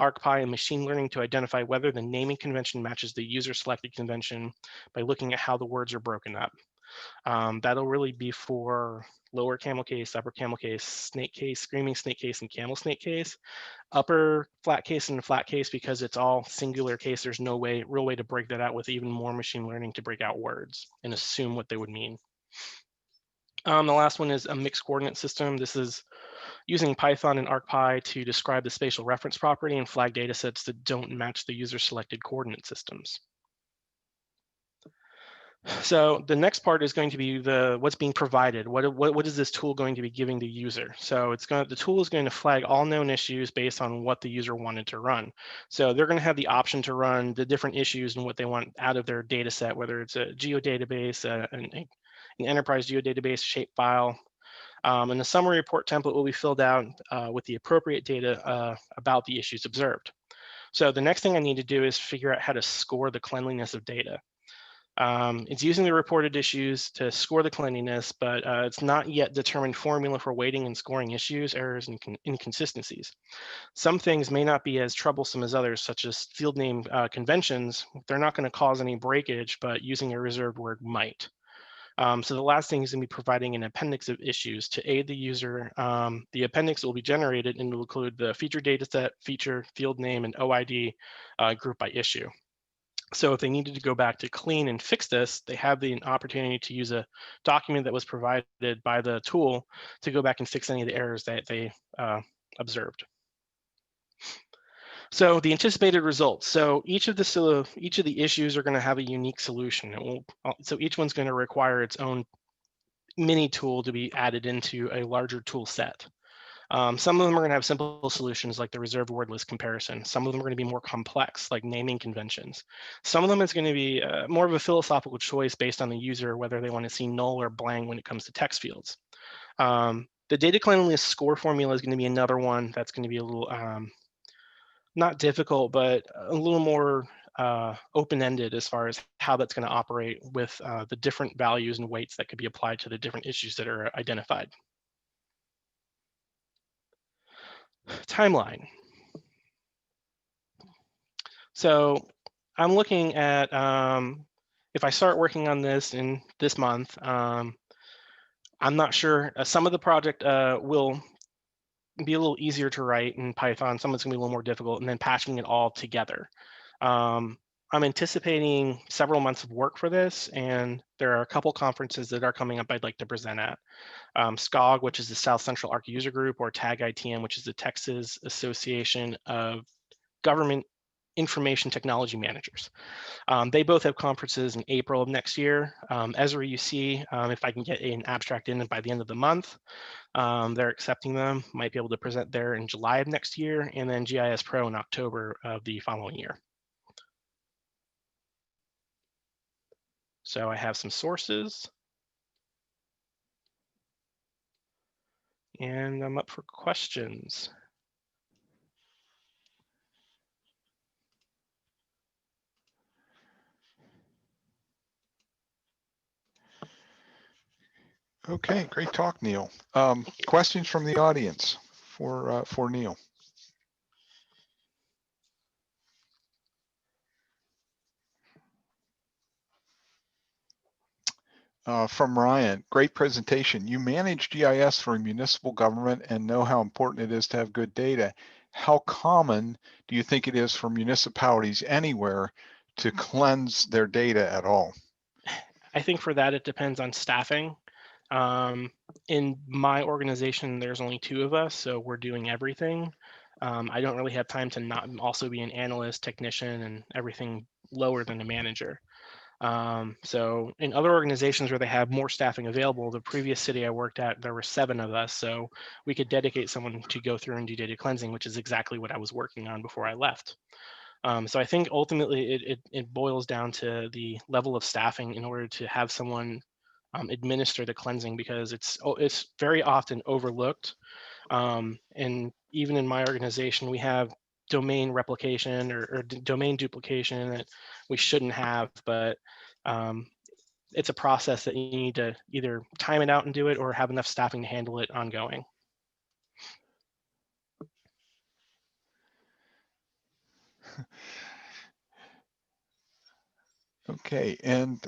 ArcPy and machine learning to identify whether the naming convention matches the user selected convention by looking at how the words are broken up. That'll really be for lower camel case, upper camel case, snake case, screaming snake case, and camel snake case. Upper flat case and flat case, because it's all singular case, there's no real way to break that out with even more machine learning to break out words and assume what they would mean. The last one is a mixed coordinate system. This is using Python and ArcPy to describe the spatial reference property and flag data sets that don't match the user selected coordinate systems. So the next part is going to be what's being provided. What is this tool going to be giving the user? So the tool is going to flag all known issues based on what the user wanted to run. So they're going to have the option to run the different issues and what they want out of their data set, whether it's a geodatabase, an enterprise geodatabase shapefile. And the summary report template will be filled out with the appropriate data about the issues observed. So the next thing I need to do is figure out how to score the cleanliness of data. It's using the reported issues to score the cleanliness, but it's not yet determined formula for weighting and scoring issues, errors, and inconsistencies. Some things may not be as troublesome as others, such as field name conventions. They're not going to cause any breakage, but using a reserved word might. So the last thing is going to be providing an appendix of issues to aid the user. The appendix will be generated and will include the feature dataset, feature, field name, and OID grouped by issue. So if they needed to go back to clean and fix this, they have the opportunity to use a document that was provided by the tool to go back and fix any of the errors that they observed. So the anticipated results. So each of the issues are going to have a unique solution. So each one's going to require its own mini tool to be added into a larger tool set. Some of them are going to have simple solutions like the reserved word list comparison. Some of them are going to be more complex, like naming conventions. Some of them is going to be more of a philosophical choice based on the user, whether they want to see null or blank when it comes to text fields. The data cleanliness score formula is going to be another one that's going to be a little not difficult, but a little more open-ended as far as how that's going to operate with the different values and weights that could be applied to the different issues that are identified. Timeline. So I'm looking at, if I start working on this in this month, I'm not sure, some of the project will be a little easier to write in Python. Some of it's gonna be a little more difficult, and then patching it all together. I'm anticipating several months of work for this, and there are a couple conferences that are coming up I'd like to present at. SCOG, which is the South Central ARC User Group, or TAG-ITM, which is the Texas Association of Government Information Technology Managers. They both have conferences in April of next year. Esri UC, if I can get an abstract in by the end of the month, they're accepting them, might be able to present there in July of next year, and then GIS Pro in October of the following year. So I have some sources. And I'm up for questions. Okay, great talk, Neil. Questions from the audience for Neil? From Ryan, great presentation. You manage GIS for a municipal government and know how important it is to have good data. How common do you think it is for municipalities anywhere to cleanse their data at all? I think for that, it depends on staffing. In my organization, there's only 2 of us, so we're doing everything. I don't really have time to not also be an analyst, technician, and everything lower than a manager. So in other organizations where they have more staffing available, the previous city I worked at, there were 7 of us, so we could dedicate someone to go through and do data cleansing, which is exactly what I was working on before I left. So I think ultimately it boils down to the level of staffing in order to have someone administer the cleansing, because it's very often overlooked. And even in my organization, we have domain replication or domain duplication that we shouldn't have, but it's a process that you need to either time it out and do it or have enough staffing to handle it ongoing. Okay, and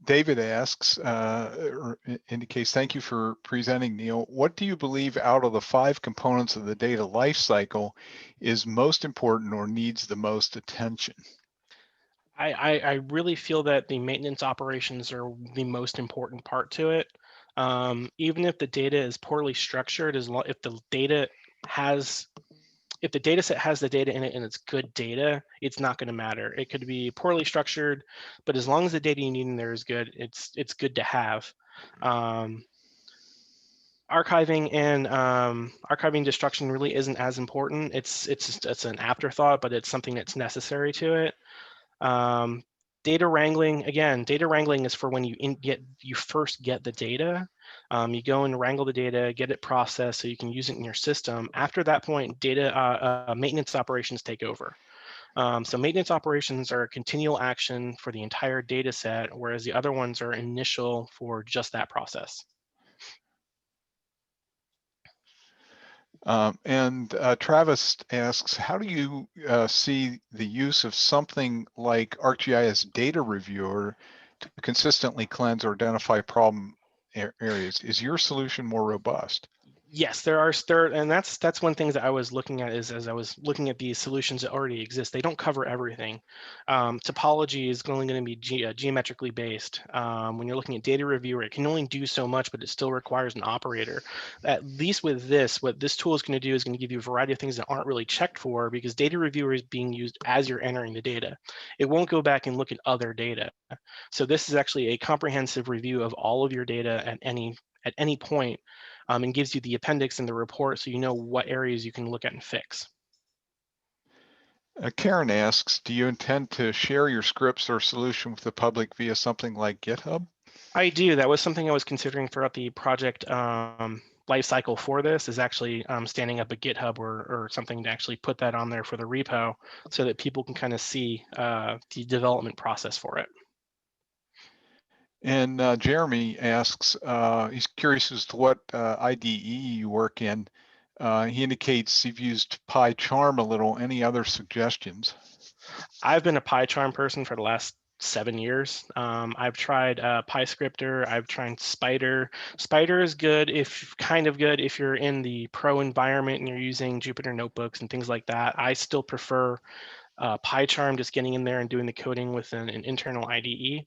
David asks, or indicates, thank you for presenting, Neil. What do you believe out of the 5 components of the data lifecycle is most important or needs the most attention? I really feel that the maintenance operations are the most important part to it. Even if the data is poorly structured, if the data if the data set has the data in it and it's good data, it's not going to matter. It could be poorly structured, but as long as the data you need in there is good, it's good to have. Archiving and archiving destruction really isn't as important. It's an afterthought, but it's something that's necessary to it. Data wrangling, again, data wrangling is for when you first get the data. You go and wrangle the data, get it processed so you can use it in your system. After that point, data maintenance operations take over. So maintenance operations are a continual action for the entire data set, whereas the other ones are initial for just that process. And Travis asks, how do you see the use of something like ArcGIS Data Reviewer to consistently cleanse or identify problem areas? Is your solution more robust? Yes, and that's one thing that I was looking at is as I was looking at these solutions that already exist, they don't cover everything. Topology is only going to be geometrically based. When you're looking at data reviewer, it can only do so much, but it still requires an operator. At least with this, what this tool is going to do is going to give you a variety of things that aren't really checked for, because data reviewer is being used as you're entering the data. It won't go back and look at other data. So this is actually a comprehensive review of all of your data at any point. And gives you the appendix and the report so you know what areas you can look at and fix. Karen asks, do you intend to share your scripts or solution with the public via something like GitHub? I do. That was something I was considering throughout the project life cycle for this, is actually standing up a GitHub or something to actually put that on there for the repo so that people can kind of see the development process for it. And Jeremy asks, he's curious as to what IDE you work in. He indicates you've used PyCharm a little. Any other suggestions? I've been a PyCharm person for the last 7 years. I've tried PyScripter. I've tried Spider. Spider is good if you're in the pro environment and you're using Jupyter notebooks and things like that. I still prefer PyCharm, just getting in there and doing the coding with an internal IDE.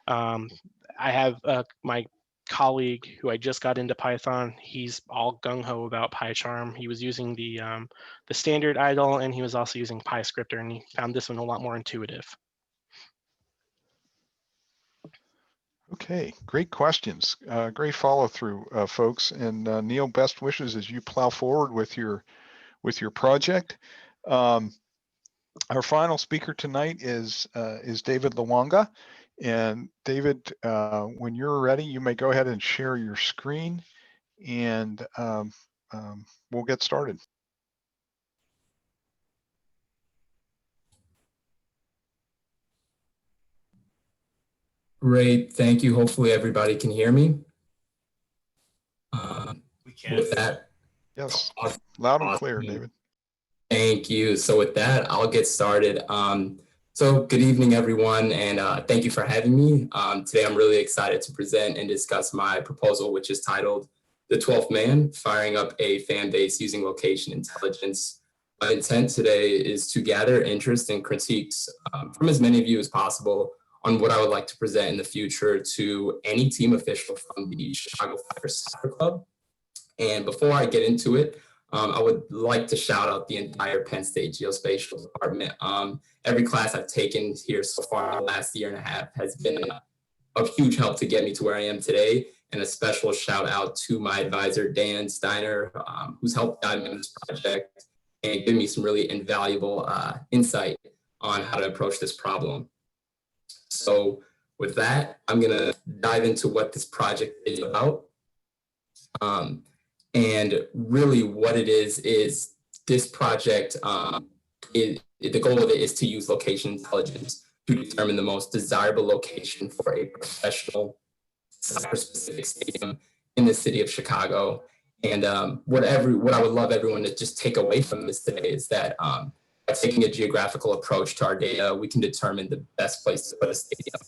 I have my colleague who I just got into Python. He's all gung-ho about PyCharm. He was using the standard idle, and he was also using PyScripter, and he found this one a lot more intuitive. Okay, great questions. Great follow through, folks. And Neil, best wishes as you plow forward with your project. Our final speaker tonight is David Lawanga. And David, when you're ready, you may go ahead and share your screen, and we'll get started. Great, thank you. Hopefully everybody can hear me. We can. With that, Yes, awesome. Loud and clear, David. Thank you. So with that, I'll get started. So good evening, everyone, and thank you for having me. Today, I'm really excited to present and discuss my proposal, which is titled The 12th Man, Firing Up a Fan Base Using Location Intelligence. My intent today is to gather interest and critiques from as many of you as possible on what I would like to present in the future to any team official from the Chicago Fire Soccer Club. And before I get into it, I would like to shout out the entire Penn State Geospatial Department. Every class I've taken here so far in the last year and a half has been of huge help to get me to where I am today. And a special shout out to my advisor, Dan Steiner, who's helped guide me in this project and give me some really invaluable insight on how to approach this problem. So with that, I'm gonna dive into what this project is about. And really what it is this project, the goal of it is to use location intelligence to determine the most desirable location for a professional soccer-specific stadium in the city of Chicago. And what I would love everyone to just take away from this today is that by taking a geographical approach to our data, we can determine the best place to put a stadium.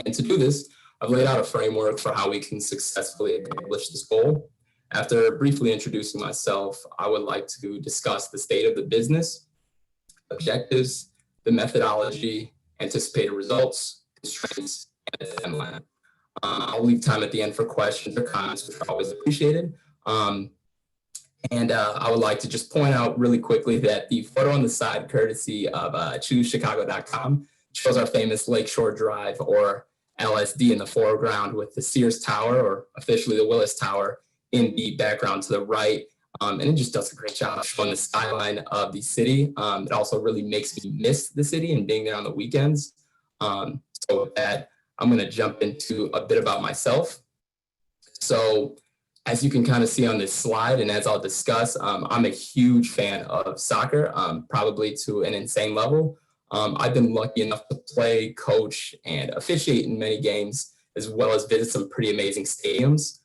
And to do this, I've laid out a framework for how we can successfully accomplish this goal. After briefly introducing myself, I would like to discuss the state of the business, objectives, the methodology, anticipated results, constraints, and the timeline. I'll leave time at the end for questions or comments, which are always appreciated. And I would like to just point out really quickly that the photo on the side, courtesy of ChooseChicago.com, shows our famous Lakeshore Drive, or LSD, in the foreground, with the Sears Tower, or officially the Willis Tower, in the background to the right. And it just does a great job showing the skyline of the city. It also really makes me miss the city and being there on the weekends. So with that, I'm gonna jump into a bit about myself. So as you can kind of see on this slide, and as I'll discuss, I'm a huge fan of soccer, probably to an insane level. I've been lucky enough to play, coach, and officiate in many games, as well as visit some pretty amazing stadiums.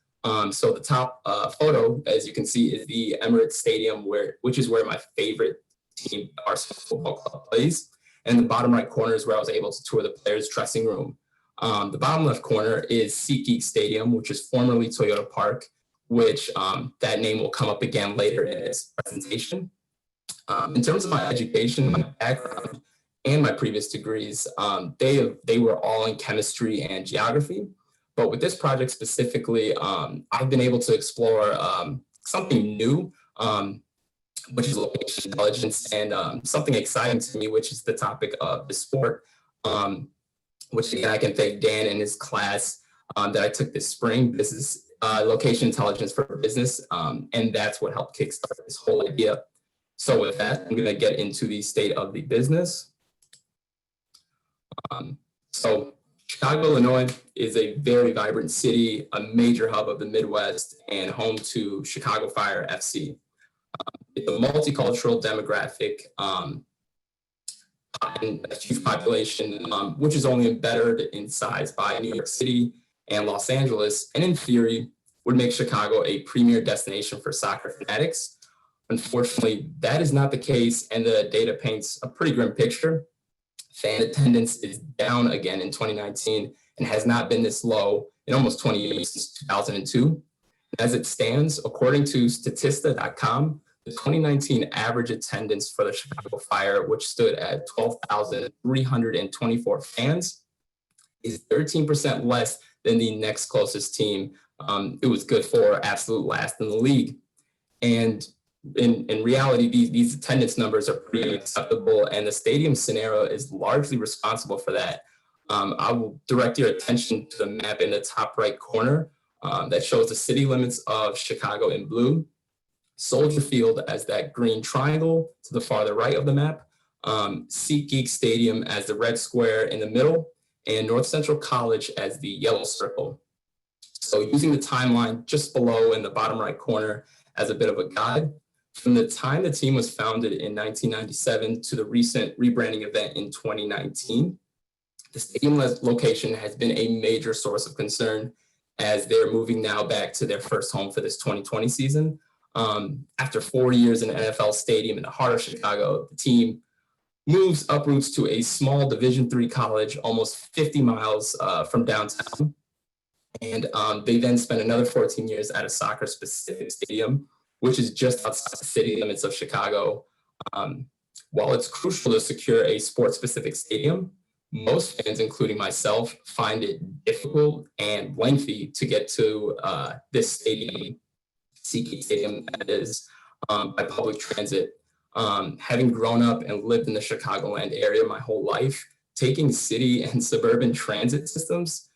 So the top photo, as you can see, is the Emirates Stadium, which is where my favorite team, Arsenal Football Club, plays. And the bottom right corner is where I was able to tour the players' dressing room. The bottom left corner is SeatGeek Stadium, which is formerly Toyota Park, which that name will come up again later in this presentation. In terms of my education, my background, and my previous degrees, they were all in chemistry and geography. But with this project specifically, I've been able to explore something new, which is location intelligence, and something exciting to me, which is the topic of the sport, which again, I can thank Dan and his class that I took this spring. This is location intelligence for business, and that's what helped kickstart this whole idea. So with that, I'm gonna get into the state of the business. So Chicago, Illinois is a very vibrant city, a major hub of the Midwest, and home to Chicago Fire FC. It's a multicultural demographic and a huge population, which is only bettered in size by New York City and Los Angeles, and in theory, would make Chicago a premier destination for soccer fanatics. Unfortunately, that is not the case, and the data paints a pretty grim picture. Fan attendance is down again in 2019 and has not been this low in almost 20 years, since 2002. As it stands, according to Statista.com, the 2019 average attendance for the Chicago Fire, which stood at 12,324 fans, is 13% less than the next closest team. It was good for absolute last in the league. And in reality, these attendance numbers are pretty acceptable, and the stadium scenario is largely responsible for that. I will direct your attention to the map in the top right corner that shows the city limits of Chicago in blue, Soldier Field as that green triangle to the farther right of the map, SeatGeek Stadium as the red square in the middle, and North Central College as the yellow circle. So using the timeline just below in the bottom right corner as a bit of a guide, from the time the team was founded in 1997 to the recent rebranding event in 2019, the stadium location has been a major source of concern as they're moving now back to their first home for this 2020 season. After 4 years in an NFL stadium in the heart of Chicago, the team moves uproots to a small Division III college almost 50 miles from downtown. And they then spent another 14 years at a soccer-specific stadium, which is just outside the city limits of Chicago. While it's crucial to secure a sports-specific stadium, most fans, including myself, find it difficult and lengthy to get to this stadium, SeatGeek Stadium, that is, by public transit. Having grown up and lived in the Chicagoland area my whole life, taking city and suburban transit systems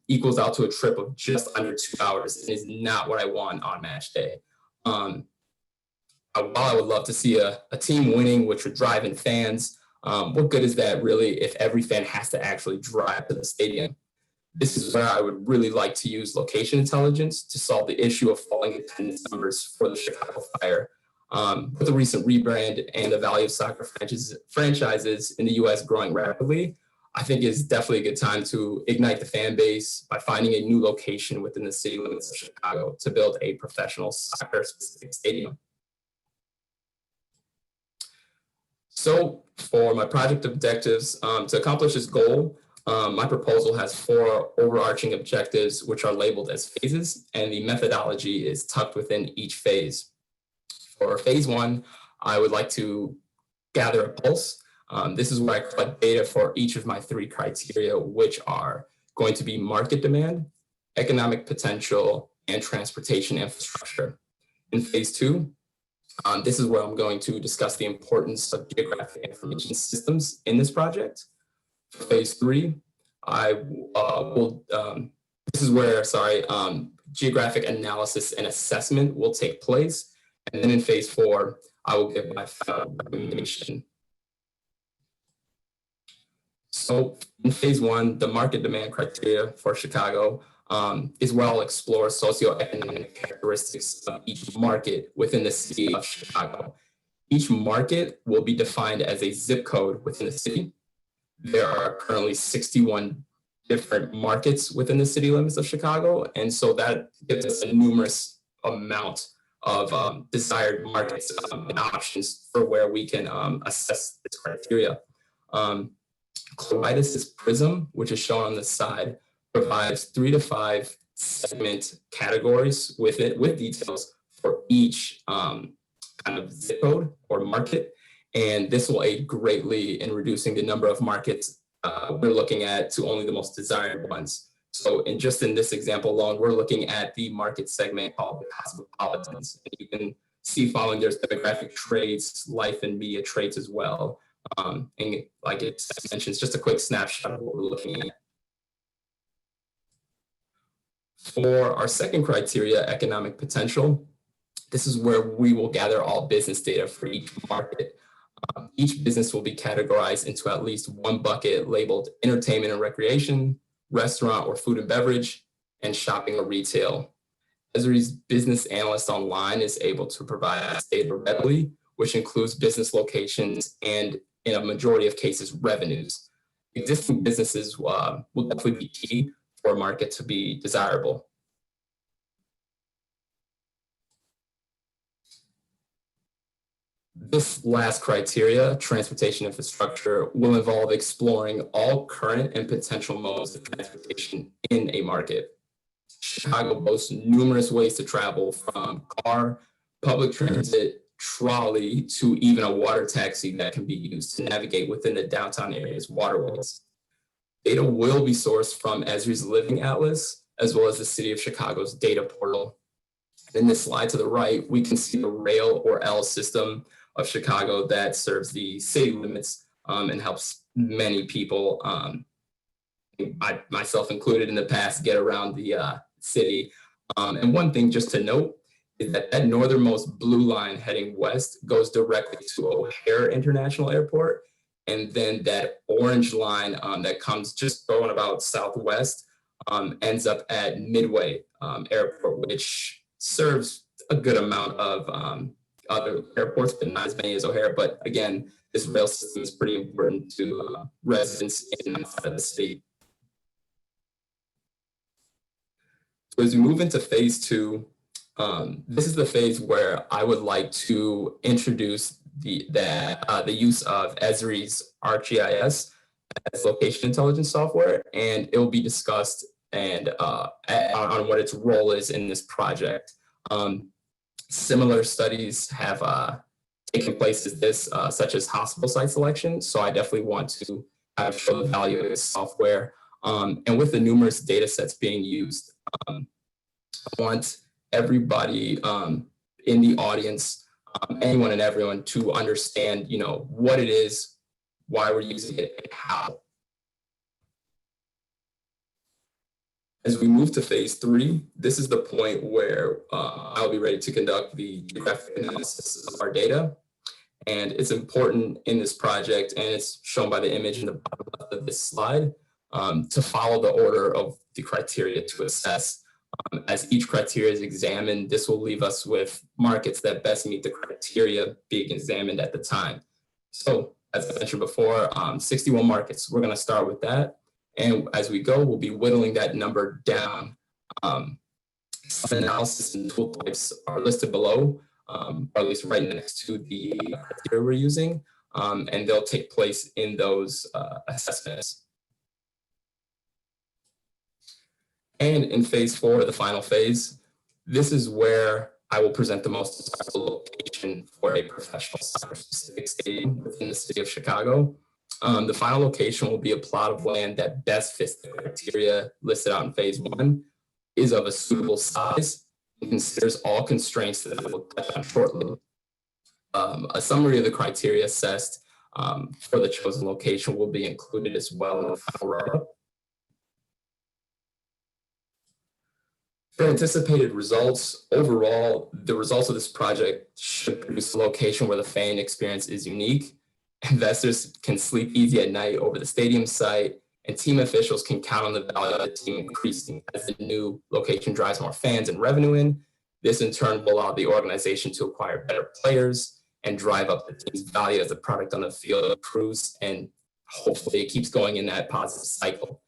equals out to a trip of just under 2 hours and is not what I want on match day. While I would love to see a team winning, which would drive in fans, what good is that really if every fan has to actually drive to the stadium? This is where I would really like to use location intelligence to solve the issue of falling attendance numbers for the Chicago Fire. With the recent rebrand and the value of soccer franchises in the US growing rapidly, I think it's definitely a good time to ignite the fan base by finding a new location within the city limits of Chicago to build a professional soccer-specific stadium. So for my project objectives, to accomplish this goal, my proposal has 4 overarching objectives, which are labeled as phases, and the methodology is tucked within each phase. For phase 1, I would like to gather a pulse. This is where I collect data for each of my 3 criteria, which are going to be market demand, economic potential, and transportation infrastructure. In phase 2, this is where I'm going to discuss the importance of geographic information systems in this project. For phase 3, this is where, geographic analysis and assessment will take place. And then in phase 4, I will give my final recommendation. So in phase 1, the market demand criteria for Chicago is where I'll explore socioeconomic characteristics of each market within the city of Chicago. Each market will be defined as a zip code within the city. There are currently 61 different markets within the city limits of Chicago, and so that gives us a numerous amount of desired markets and options for where we can assess this criteria. Chloritis Prism, which is shown on the side, provides 3 to 5 segment categories with details for each kind of zip code or market. And this will aid greatly in reducing the number of markets we're looking at to only the most desired ones. So in this example alone, we're looking at the market segment called the cosmopolitans. And you can see following there's demographic traits, life and media traits as well. And like it mentions, just a quick snapshot of what we're looking at. For our second criteria, economic potential, this is where we will gather all business data for each market. Each business will be categorized into at least one bucket labeled entertainment and recreation, restaurant or food and beverage, and shopping or retail. Esri's business analyst online is able to provide this data readily, which includes business locations and, in a majority of cases, revenues. Existing businesses will definitely be key for a market to be desirable. This last criteria, transportation infrastructure, will involve exploring all current and potential modes of transportation in a market. Chicago boasts numerous ways to travel, from car, public transit, trolley, to even a water taxi that can be used to navigate within the downtown area's waterways. Data will be sourced from Esri's Living Atlas, as well as the City of Chicago's data portal. In this slide to the right, we can see the rail or L system of Chicago that serves the city limits and helps many people, myself included in the past, get around the city. And one thing just to note is that that northernmost blue line heading west goes directly to O'Hare International Airport. And then that orange line that comes just going about southwest ends up at Midway Airport, which serves a good amount of other airports, but not as many as O'Hare. But again, this rail system is pretty important to residents in and outside of the city. So as we move into phase two, this is the phase where I would like to introduce the use of Esri's ArcGIS as location intelligence software, and it will be discussed and on what its role is in this project. Similar studies have taken place as this, such as hospital site selection. So I definitely want to show the value of this software. And with the numerous data sets being used, I want everybody in the audience, anyone and everyone, to understand, what it is, why we're using it, and how. As we move to phase three, this is the point where I'll be ready to conduct the geographic analysis of our data. And it's important in this project, and it's shown by the image in the bottom left of this slide, to follow the order of the criteria to assess. As each criteria is examined, this will leave us with markets that best meet the criteria being examined at the time. So as I mentioned before, 61 markets, we're gonna start with that. And as we go, we'll be whittling that number down. Some analysis and tool types are listed below, or at least right next to the criteria we're using, and they'll take place in those assessments. And in phase four, the final phase, this is where I will present the most desirable location for a professional soccer-specific stadium within the city of Chicago. The final location will be a plot of land that best fits the criteria listed out in phase one, is of a suitable size, and considers all constraints that I will touch on shortly. A summary of the criteria assessed for the chosen location will be included as well in the final write-up. For anticipated results, overall, the results of this project should produce a location where the fan experience is unique. Investors can sleep easy at night over the stadium site, and team officials can count on the value of the team increasing as the new location drives more fans and revenue in. This in turn will allow the organization to acquire better players and drive up the team's value as the product on the field improves, and hopefully it keeps going in that positive cycle.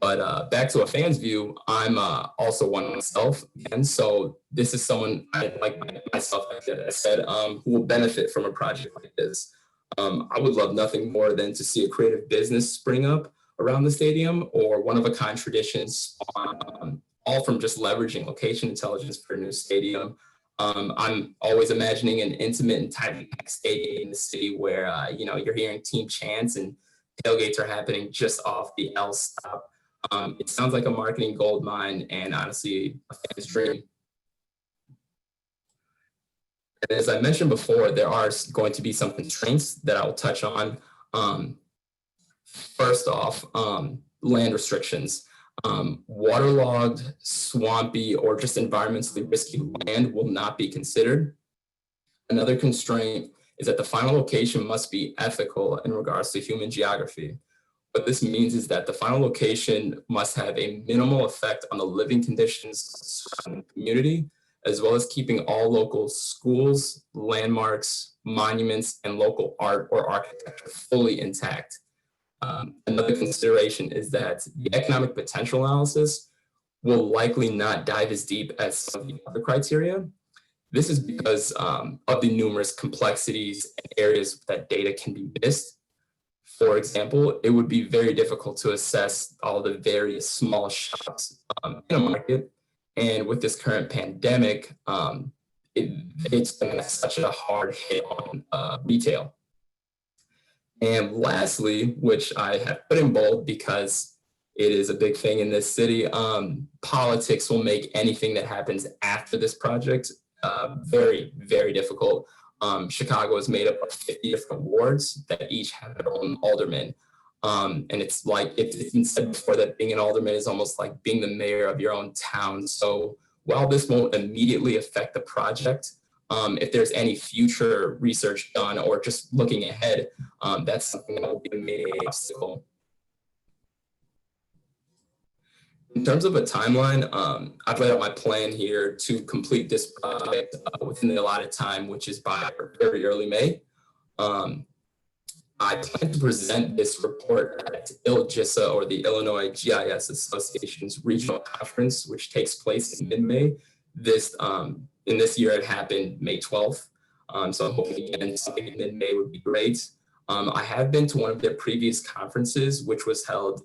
But back to a fan's view, I'm also one myself, and so this is someone like myself, like I said, who will benefit from a project like this. I would love nothing more than to see a creative business spring up around the stadium, or one-of-a-kind traditions spawn, all from just leveraging location intelligence for a new stadium. I'm always imagining an intimate and tightly packed stadium in the city where you're hearing team chants and tailgates are happening just off the L stop. It sounds like a marketing gold mine, and honestly, a fan's dream. And as I mentioned before, there are going to be some constraints that I will touch on. First off, land restrictions. Waterlogged, swampy, or just environmentally risky land will not be considered. Another constraint is that the final location must be ethical in regards to human geography. What this means is that the final location must have a minimal effect on the living conditions of the surrounding community, as well as keeping all local schools, landmarks, monuments, and local art or architecture fully intact. Another consideration is that the economic potential analysis will likely not dive as deep as some of the other criteria. This is because of the numerous complexities and areas that data can be missed. For example, it would be very difficult to assess all the various small shops in a market. And with this current pandemic, it's been such a hard hit on retail. And lastly, which I have put in bold because it is a big thing in this city, politics will make anything that happens after this project very, very difficult. Chicago is made up of 50 different wards that each have their own alderman. And it's like, it's been said before that being an alderman is almost like being the mayor of your own town. So while this won't immediately affect the project, if there's any future research done or just looking ahead, that's something that will be a major obstacle. In terms of a timeline, I've laid out my plan here to complete this project within the allotted time, which is by very early May. I plan to present this report at ILGISA, or the Illinois GIS Association's regional conference, which takes place in mid-May. In this year, it happened May 12th. So I'm hoping again something in mid-May would be great. I have been to one of their previous conferences, which was held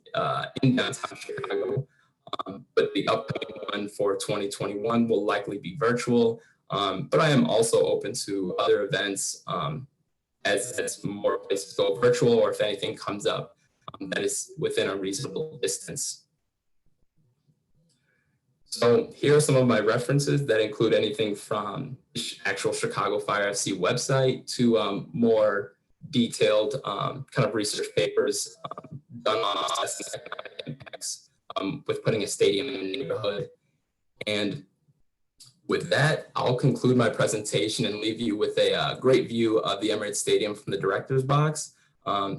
in downtown Chicago. But the upcoming one for 2021 will likely be virtual. But I am also open to other events as more places go virtual, or if anything comes up that is within a reasonable distance. So here are some of my references that include anything from actual Chicago Fire FC website to more detailed kind of research papers done on assessing economic impacts with putting a stadium in a neighborhood. And with that, I'll conclude my presentation and leave you with a great view of the Emirates Stadium from the director's box.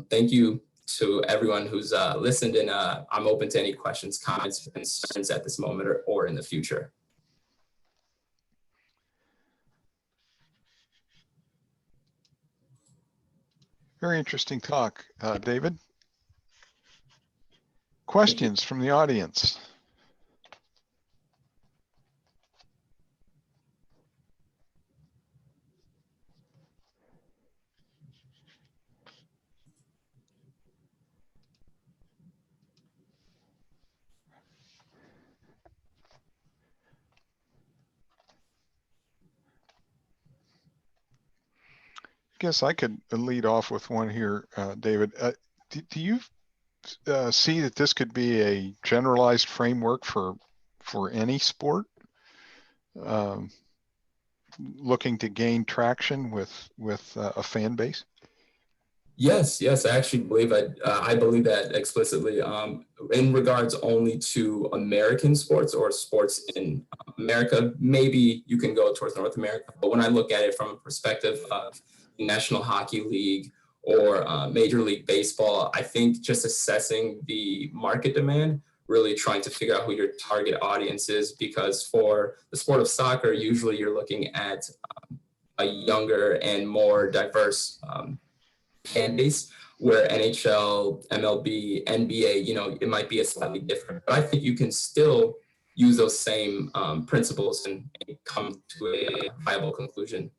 Thank you to everyone who's listened, and I'm open to any questions, comments, or concerns at this moment or in the future. Very interesting talk, David. Questions from the audience? I guess I could lead off with one here, David. Do you see that this could be a generalized framework for any sport looking to gain traction with a fan base? Yes, I actually believe I believe that explicitly. In regards only to American sports or sports in America, maybe you can go towards North America. But when I look at it from a perspective of the National Hockey League or Major League Baseball, I think just assessing the market demand, really trying to figure out who your target audience is, because for the sport of soccer, usually you're looking at a younger and more diverse fan base, where NHL, MLB, NBA, it might be a slightly different, but I think you can still use those same principles and come to a viable conclusion.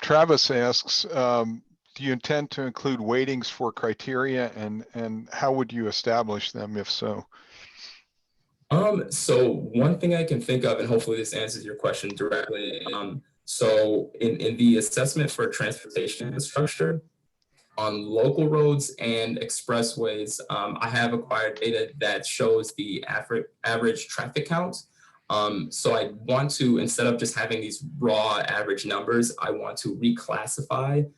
Travis asks, do you intend to include weightings for criteria, and how would you establish them if so? So one thing I can think of, and hopefully this answers your question directly. So in the assessment for transportation infrastructure, on local roads and expressways, I have acquired data that shows the average traffic count. So I want to, instead of just having these raw average numbers, I want to reclassify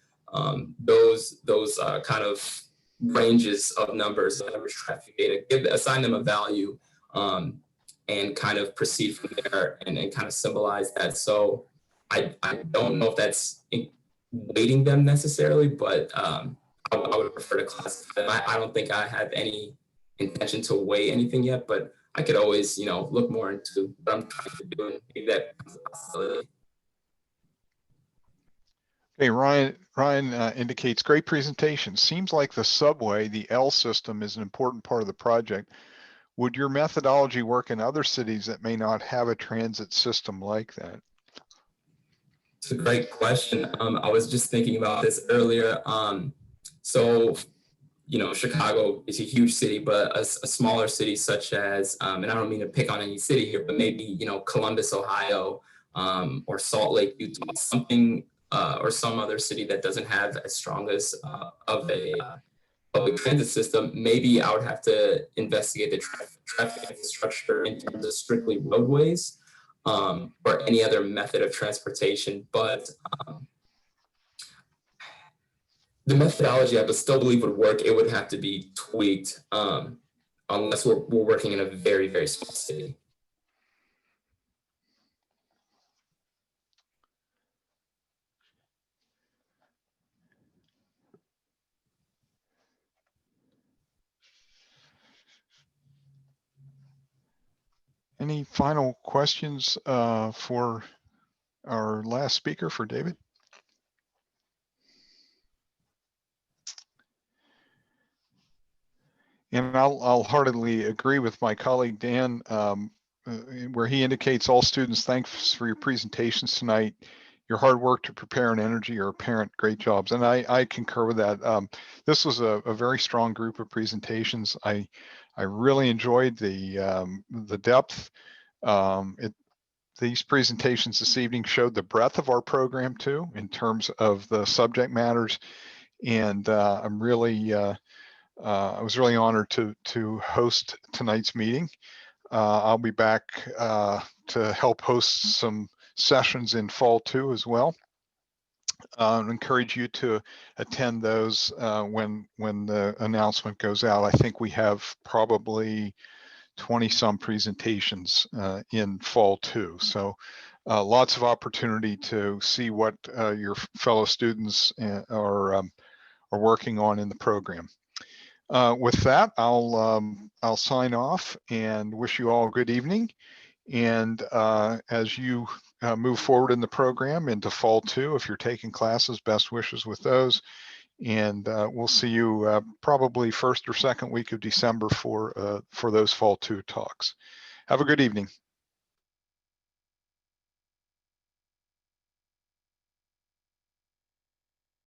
those kind of ranges of numbers, average traffic data, assign them a value, and kind of proceed from there and kind of symbolize that. So I don't know if that's weighting them necessarily, but I would prefer to classify them. I don't think I have any intention to weigh anything yet, but I could always, look more into what I'm trying to do and maybe that becomes a possibility. Okay, Ryan indicates great presentation. Seems like the subway, the L system, is an important part of the project. Would your methodology work in other cities that may not have a transit system like that? It's a great question. I was just thinking about this earlier. So, you know, Chicago is a huge city, but a smaller city such as, and I don't mean to pick on any city here, but maybe, you know, Columbus, Ohio, or Salt Lake, Utah, something, or some other city that doesn't have as strong as of a public transit system. Maybe I would have to investigate the traffic infrastructure in terms of strictly roadways, or any other method of transportation. But the methodology I still believe would work. It would have to be tweaked, unless we're working in a very, very small city. Any final questions for our last speaker, for David? And I'll heartily agree with my colleague Dan, where he indicates all students, thanks for your presentations tonight. Your hard work to prepare and energy are apparent. Great jobs. And I concur with that. This was a very strong group of presentations. I really enjoyed the depth. These presentations this evening showed the breadth of our program too, in terms of the subject matters. And I'm really, I was really honored to host tonight's meeting. I'll be back to help host some sessions in fall too as well. I encourage you to attend those when the announcement goes out. I think we have probably 20 some presentations in fall too. So lots of opportunity to see what your fellow students are working on in the program. With that, I'll sign off and wish you all a good evening. And as you move forward in the program into fall two, if you're taking classes, best wishes with those. And we'll see you probably first or second week of December for those fall two talks. Have a good evening.